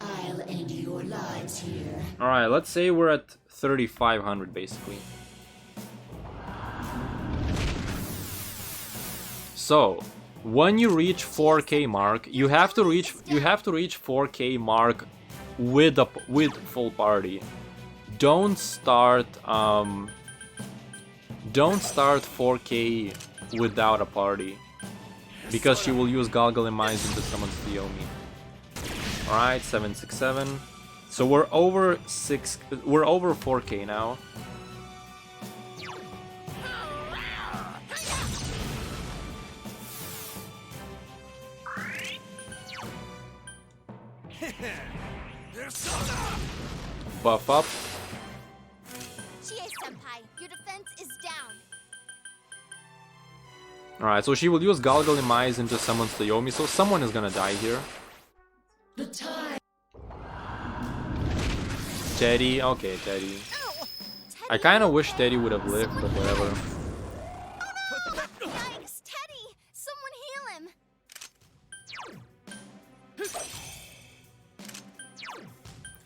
[SPEAKER 4] I'll end your lives here.
[SPEAKER 1] Alright, let's say we're at 3500 basically. So, when you reach 4K mark, you have to reach 4K mark with full party. Don't start 4K without a party, because she will use Galgalim Eyes into summon Theomi. Alright, 767. So we're over 4K now. Buff up.
[SPEAKER 2] Chie-senpai, your defense is down.
[SPEAKER 1] Alright, so she will use Galgalim Eyes into summon Theomi, so someone is gonna die here.
[SPEAKER 4] The time.
[SPEAKER 1] Teddy, okay, Teddy.
[SPEAKER 2] Ow!
[SPEAKER 1] I kinda wish Teddy would have lived, but whatever.
[SPEAKER 2] Yikes, Teddy! Someone heal him!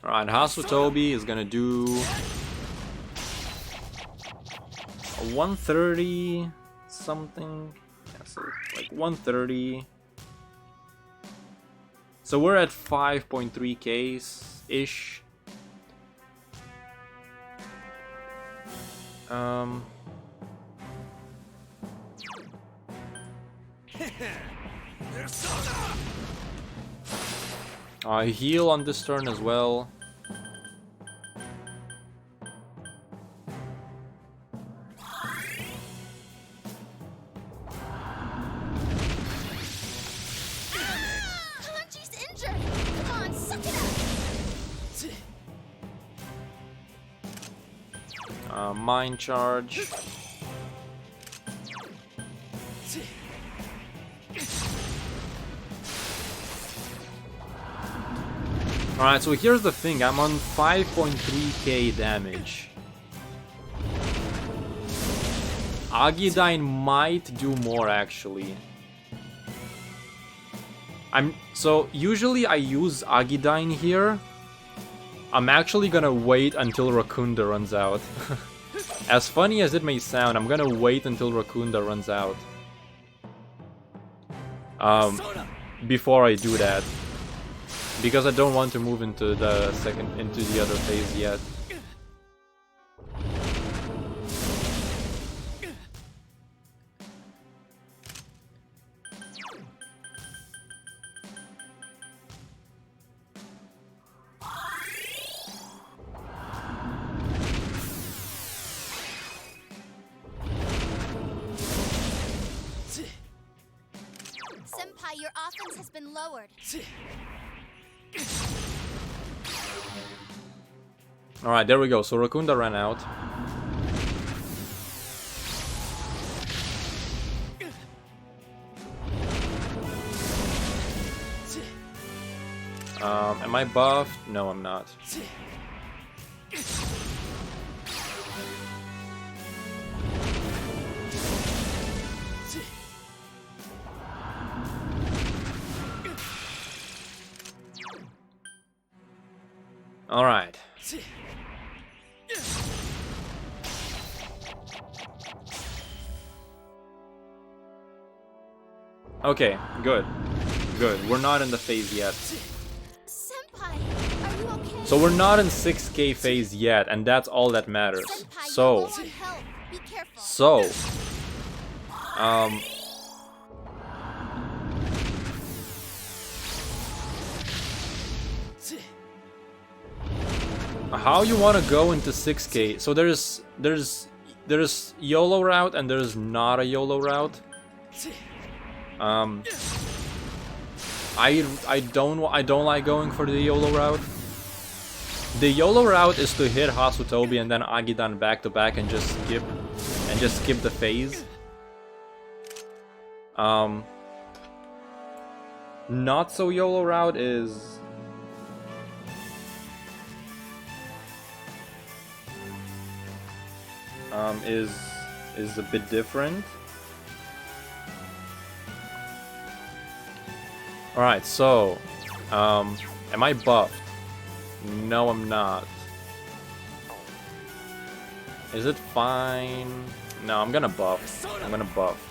[SPEAKER 1] Alright, Hasutobi is gonna do a 130 something. Yeah, so like 130. So we're at 5.3Ks ish. I heal on this turn as well.
[SPEAKER 2] Hanji's injured! Come on, suck it up!
[SPEAKER 1] Mind charge. Alright, so here's the thing, I'm on 5.3k damage. Agidine might do more actually. So usually I use Agidine here. I'm actually gonna wait until Rakunda runs out. As funny as it may sound, I'm gonna wait until Rakunda runs out. Before I do that. Because I don't want to move into the other phase yet.
[SPEAKER 2] Senpai, your offense has been lowered.
[SPEAKER 1] Alright, there we go. So Rakunda ran out. Am I buffed? No, I'm not. Alright. Okay, good. Good. We're not in the phase yet.
[SPEAKER 2] Senpai, are you okay?
[SPEAKER 1] So we're not in 6K phase yet, and that's all that matters.
[SPEAKER 2] Senpai, you're
[SPEAKER 1] So,
[SPEAKER 2] low on health. Be careful.
[SPEAKER 1] How you want to go into 6K? So there's YOLO route and there's not a YOLO route. I don't like going for the YOLO route. The YOLO route is to hit Hasutobi and then Agidan back to back and just skip the phase. Not so YOLO route is a bit different. Alright, so am I buffed? No, I'm not. Is it fine? No, I'm gonna buff. I'm gonna buff.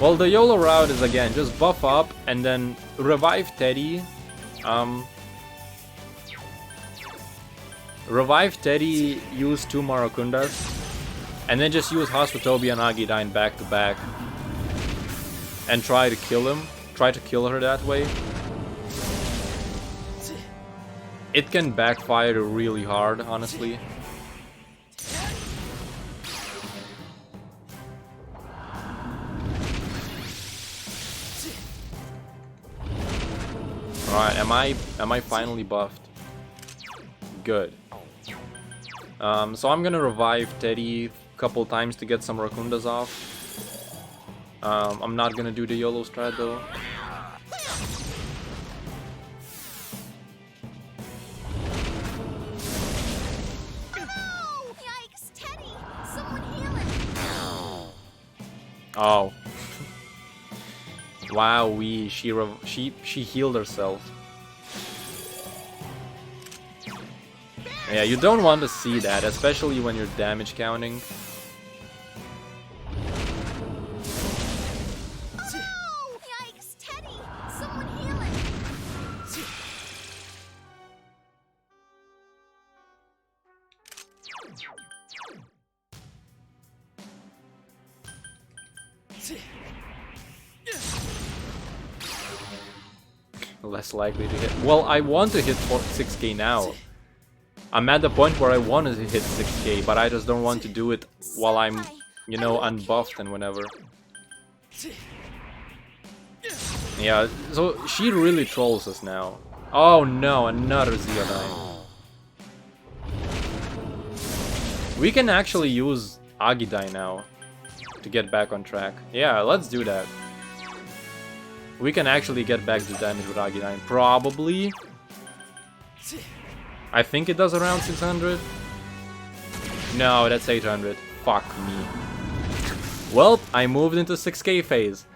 [SPEAKER 1] Well, the YOLO route is again just buff up and then revive Teddy. Revive Teddy, use 2 Marakundas, and then just use Hasutobi and Agidine back to back and try to kill him. Try to kill her that way. It can backfire really hard, honestly. Alright, am I finally buffed? Good. So I'm gonna revive Teddy a couple times to get some Rakundas off. I'm not gonna do the YOLO strat though.
[SPEAKER 2] Yikes, Teddy! Someone heal him!
[SPEAKER 1] Oh. Wow, she healed herself. Yeah, you don't want to see that, especially when you're damage counting.
[SPEAKER 2] Oh! Yikes, Teddy! Someone heal him!
[SPEAKER 1] Less likely to hit. Well, I want to hit 6K now. I'm at the point where I want to hit 6K, but I just don't want to do it while I'm, you know, unbuffed and whatever. Yeah, so she really trolls us now. Oh no, another Zeodine. We can actually use Agidai now to get back on track. Yeah, let's do that. We can actually get back to damage with Agidine. Probably. I think it does around 600. No, that's 800. Fuck me. Well, I moved into 6K phase.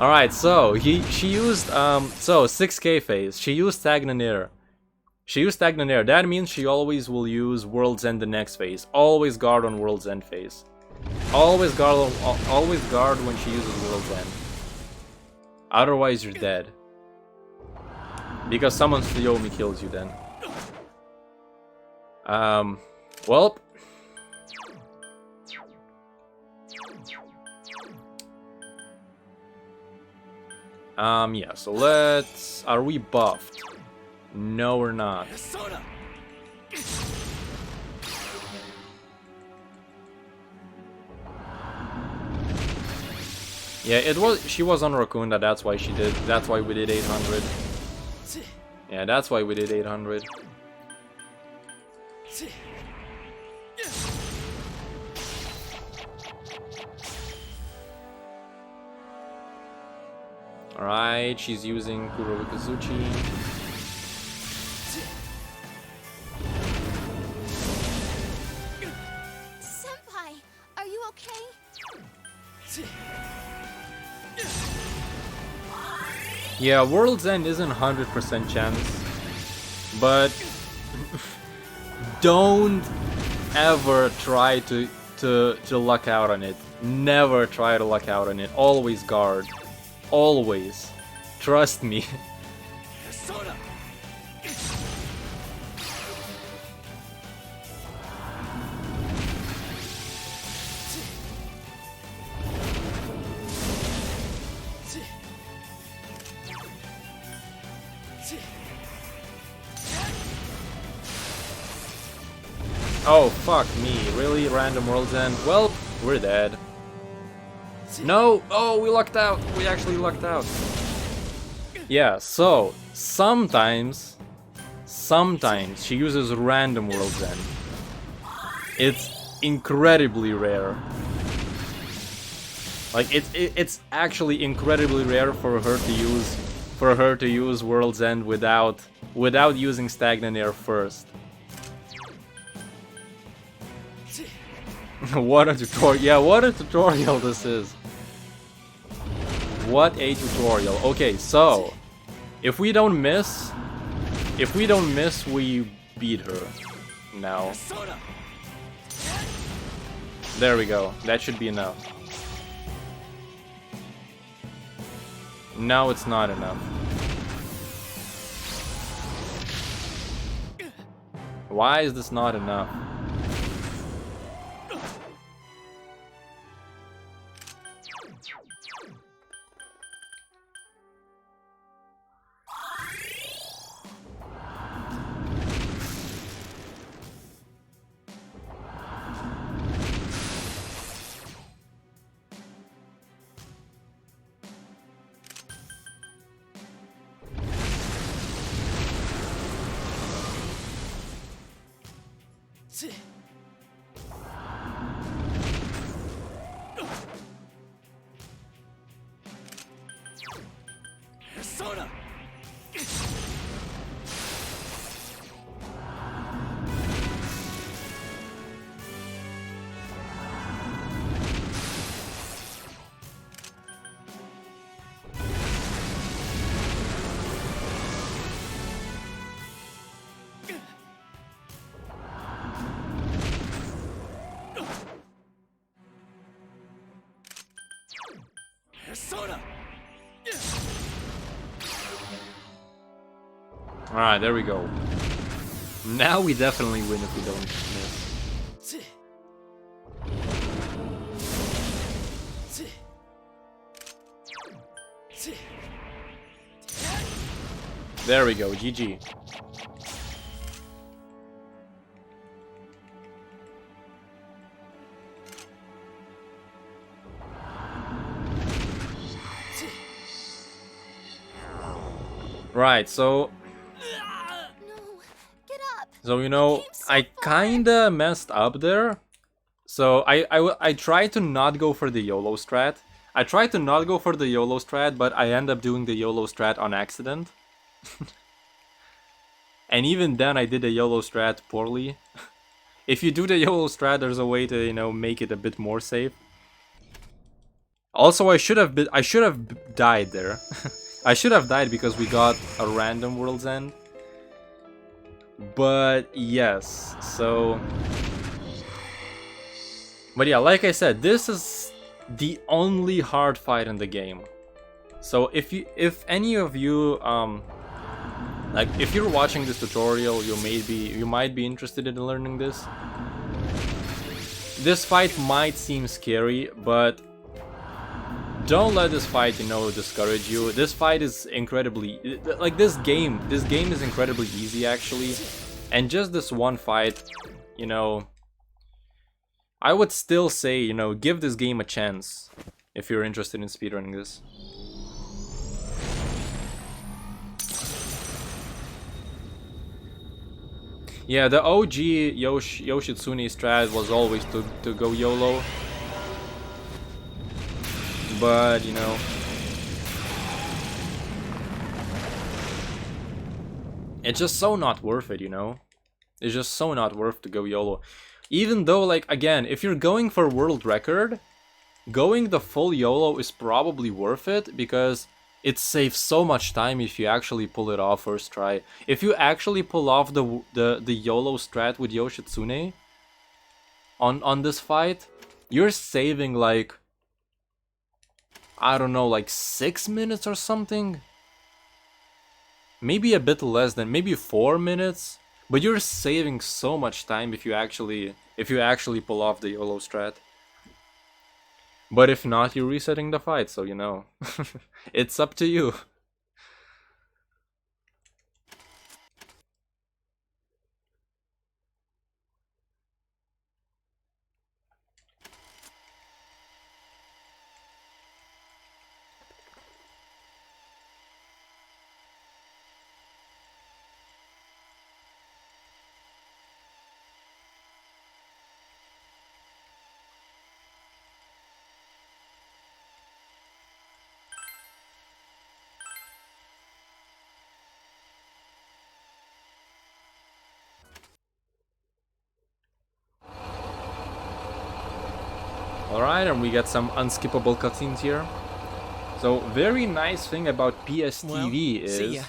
[SPEAKER 1] Alright, so she used so 6K phase. She used Stagnanir. That means she always will use World's End the next phase. Always guard on World's End phase. Always guard when she uses World's End. Otherwise you're dead. Because someone Tsuyomi kills you then. Well. Yeah, so let's... Are we buffed? No, we're not. Yeah, she was on Rakunda, that's why we did 800. Yeah, that's why we did 800. Alright, she's using Kurokazuchi.
[SPEAKER 2] Senpai, are you okay?
[SPEAKER 1] Yeah, World's End isn't 100% chance, but don't ever try to luck out on it. Never try to luck out on it. Always guard. Always. Trust me.
[SPEAKER 3] Persona.
[SPEAKER 1] Oh, fuck me. Really? Random World's End? Well, we're dead. No! Oh, we lucked out! We actually lucked out. Yeah, so, sometimes she uses random World's End. It's incredibly rare. Like, it's actually incredibly rare for her to use World's End without using Stagnant Air first. What a tutorial. Yeah, what a tutorial this is. What a tutorial. Okay, so if we don't miss, we beat her now. There we go. That should be enough. No, it's not enough. Why is this not enough?
[SPEAKER 3] Persona. Persona.
[SPEAKER 1] Alright, there we go. Now we definitely win if we don't miss. There we go, GG. Right, so
[SPEAKER 2] No, get up.
[SPEAKER 1] So, you know, I kinda messed up there. So, I tried to not go for the YOLO strat. I tried to not go for the YOLO strat, but I end up doing the YOLO strat on accident. And even then, I did the YOLO strat poorly. If you do the YOLO strat, there's a way to, you know, make it a bit more safe. Also, I should have died there. I should have died because we got a random World's End. But yes, so... But yeah, like I said, this is the only hard fight in the game. So if any of you, like if you're watching this tutorial, you might be interested in learning this. This fight might seem scary, but don't let this fight, you know, discourage you. This fight is incredibly, like this game is incredibly easy actually. And just this one fight, you know, I would still say, you know, give this game a chance if you're interested in speedrunning this. Yeah, the OG Yoshitsune strat was always to go YOLO. But, you know, it's just so not worth it, you know? It's just so not worth to go YOLO. Even though, like, again, if you're going for world record, going the full YOLO is probably worth it, because It saves so much time if you actually pull it off first try. If you actually pull off the YOLO strat with Yoshitsune on this fight, you're saving like, I don't know, like 6 minutes or something. Maybe a bit less than, maybe 4 minutes. But you're saving so much time if you actually pull off the YOLO strat. But if not, you're resetting the fight, so you know. It's up to you. Alright, and we get some unskippable cutscenes here. So, very nice thing about PSTV is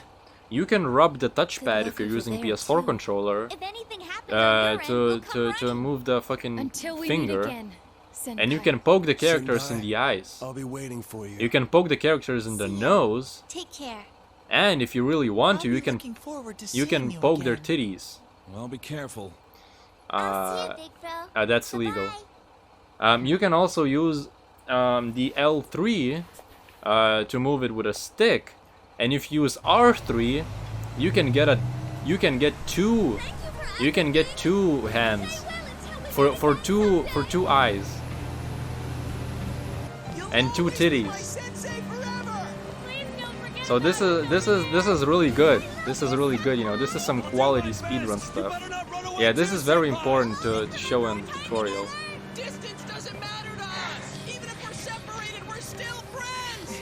[SPEAKER 1] you can rub the touchpad if you're using PS4 controller
[SPEAKER 2] If anything happens on your end, we'll come
[SPEAKER 1] to
[SPEAKER 2] right.
[SPEAKER 1] move the fucking
[SPEAKER 5] Until we
[SPEAKER 1] finger.
[SPEAKER 5] meet again,
[SPEAKER 1] And you
[SPEAKER 5] Senpai.
[SPEAKER 1] can poke the characters in
[SPEAKER 3] Senpai.
[SPEAKER 1] the eyes.
[SPEAKER 3] I'll be waiting for you.
[SPEAKER 1] You can poke the characters in the nose,
[SPEAKER 2] Take care.
[SPEAKER 1] and if you really want to,
[SPEAKER 3] I'll
[SPEAKER 1] you
[SPEAKER 3] be
[SPEAKER 1] can
[SPEAKER 3] looking forward to
[SPEAKER 1] you
[SPEAKER 3] seeing
[SPEAKER 1] can poke their
[SPEAKER 3] again.
[SPEAKER 1] titties.
[SPEAKER 6] Well, be careful.
[SPEAKER 2] I'll see you, big bro.
[SPEAKER 1] That's illegal.
[SPEAKER 2] Bye-bye.
[SPEAKER 1] You can also use the L3 to move it with a stick, and if you use R3, you can get two hands for two eyes
[SPEAKER 3] You'll
[SPEAKER 1] and two
[SPEAKER 3] always be my
[SPEAKER 1] titties.
[SPEAKER 3] sensei forever.
[SPEAKER 1] So this is really good. This is really good. You know, this is some quality speedrun stuff.
[SPEAKER 3] Better not run away
[SPEAKER 1] Yeah, this
[SPEAKER 3] from
[SPEAKER 1] is very
[SPEAKER 3] Senpai.
[SPEAKER 1] important to show in the tutorial.
[SPEAKER 3] Distance doesn't matter to us. Even if we're separated, we're still friends.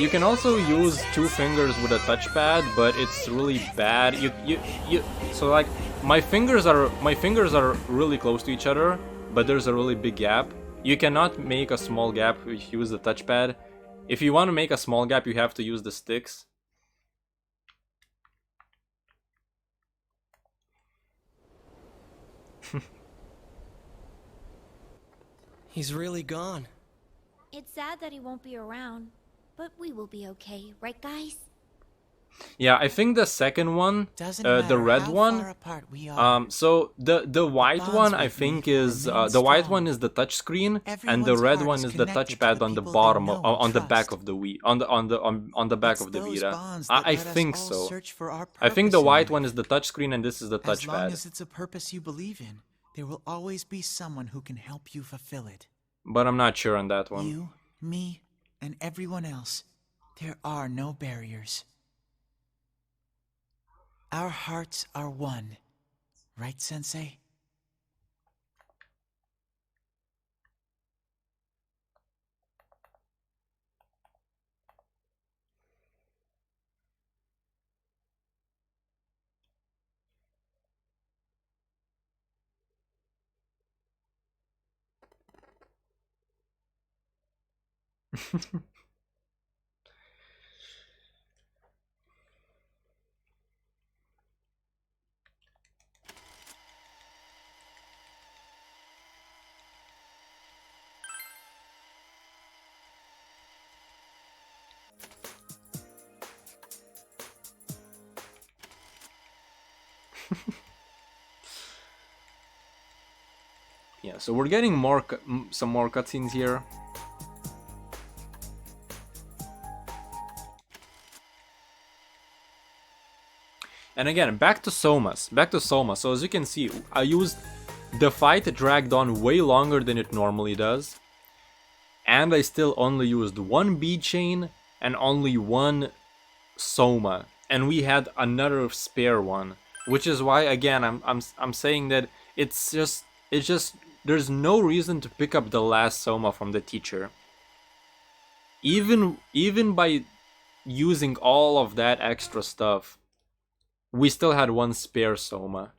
[SPEAKER 1] You can also use two fingers with a touchpad, but it's really bad. So like my fingers are really close to each other, but there's a really big gap. You cannot make a small gap if you use the touchpad. If you want to make a small gap, you have to use the sticks.
[SPEAKER 7] He's really gone.
[SPEAKER 2] It's sad that he won't be around, but we will be okay, right, guys?
[SPEAKER 1] Yeah, I think the second one,
[SPEAKER 3] Doesn't
[SPEAKER 1] the
[SPEAKER 3] matter
[SPEAKER 1] red
[SPEAKER 3] how
[SPEAKER 1] one.
[SPEAKER 3] far apart we are.
[SPEAKER 1] So the white
[SPEAKER 3] bonds
[SPEAKER 1] one I
[SPEAKER 3] with
[SPEAKER 1] think
[SPEAKER 3] me
[SPEAKER 1] is
[SPEAKER 3] remain
[SPEAKER 1] the white
[SPEAKER 3] strong.
[SPEAKER 1] one is the touch screen, and the
[SPEAKER 3] Everyone's
[SPEAKER 1] red
[SPEAKER 3] heart
[SPEAKER 1] one
[SPEAKER 3] is
[SPEAKER 1] is the
[SPEAKER 3] connected to
[SPEAKER 1] touchpad
[SPEAKER 3] the
[SPEAKER 1] on the
[SPEAKER 3] people they
[SPEAKER 1] bottom
[SPEAKER 3] know and
[SPEAKER 1] on the back
[SPEAKER 3] trust.
[SPEAKER 1] of the Wii on the back
[SPEAKER 3] It's
[SPEAKER 1] of the
[SPEAKER 3] those
[SPEAKER 1] Vita.
[SPEAKER 3] bonds
[SPEAKER 1] I
[SPEAKER 3] that let us
[SPEAKER 1] think
[SPEAKER 3] all
[SPEAKER 1] so.
[SPEAKER 3] search for our
[SPEAKER 1] I think the
[SPEAKER 3] purpose in
[SPEAKER 1] white
[SPEAKER 3] life.
[SPEAKER 1] one is the touch screen and this is the
[SPEAKER 3] As long
[SPEAKER 1] touchpad.
[SPEAKER 3] as it's a purpose you believe in, there will always be someone who can help you fulfill it.
[SPEAKER 1] But I'm not sure on that one.
[SPEAKER 3] You, me, and everyone else. There are no barriers. Our hearts are one. Right, Sensei?
[SPEAKER 1] Yeah, so we're getting some more cutscenes here. And again, back to Soma. So as you can see, I used the fight dragged on way longer than it normally does. And I still only used one B chain and only one Soma. And we had another spare one. Which is why again I'm saying that it's just there's no reason to pick up the last Soma from the teacher. Even by using all of that extra stuff, we still had one spare Soma.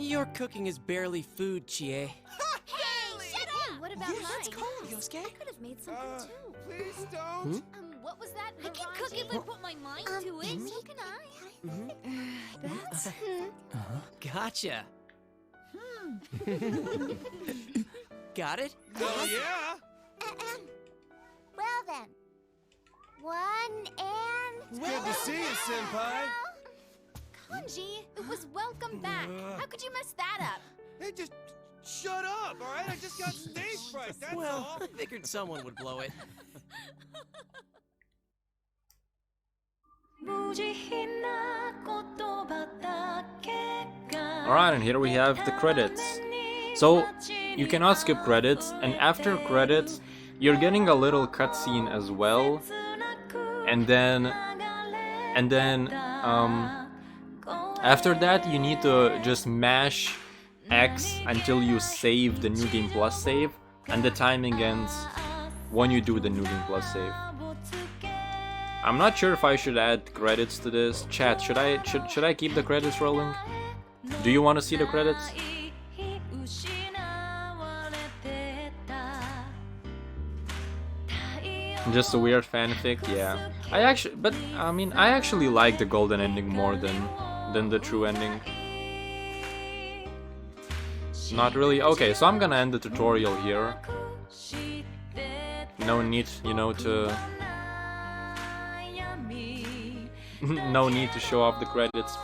[SPEAKER 7] Your cooking is barely food, Chie.
[SPEAKER 2] Hey, shut up! What about mine?
[SPEAKER 7] Let's go, Yosuke.
[SPEAKER 2] I could have made something too.
[SPEAKER 3] Please don't.
[SPEAKER 2] What was that? I can cook if I put my mind to it. So can I. That's...
[SPEAKER 7] Gotcha. Got it?
[SPEAKER 3] Oh yeah.
[SPEAKER 2] Well then. 1 and...
[SPEAKER 3] Good to see you, Senpai.
[SPEAKER 2] Kanji, it was welcome back. How could you mess that up?
[SPEAKER 3] Hey, just shut up, all right? I just got stage fright, that's
[SPEAKER 7] Well,
[SPEAKER 3] all.
[SPEAKER 7] I figured someone would blow it.
[SPEAKER 1] Alright, and here we have the credits. So, you cannot skip credits, and after credits, you're getting a little cutscene as well. And then, after that, you need to just mash X until you save the New Game Plus save, and the timing ends when you do the New Game Plus save. I'm not sure if I should add credits to this. Chat, should I keep the credits rolling? Do you want to see the credits? Just a weird fanfic, yeah. I actually like the golden ending more than the true ending. Not really. Okay, so I'm gonna end the tutorial here. No need, to no need to show off the credits.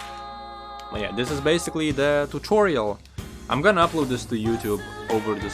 [SPEAKER 1] But yeah, this is basically the tutorial. I'm gonna upload this to YouTube over this week.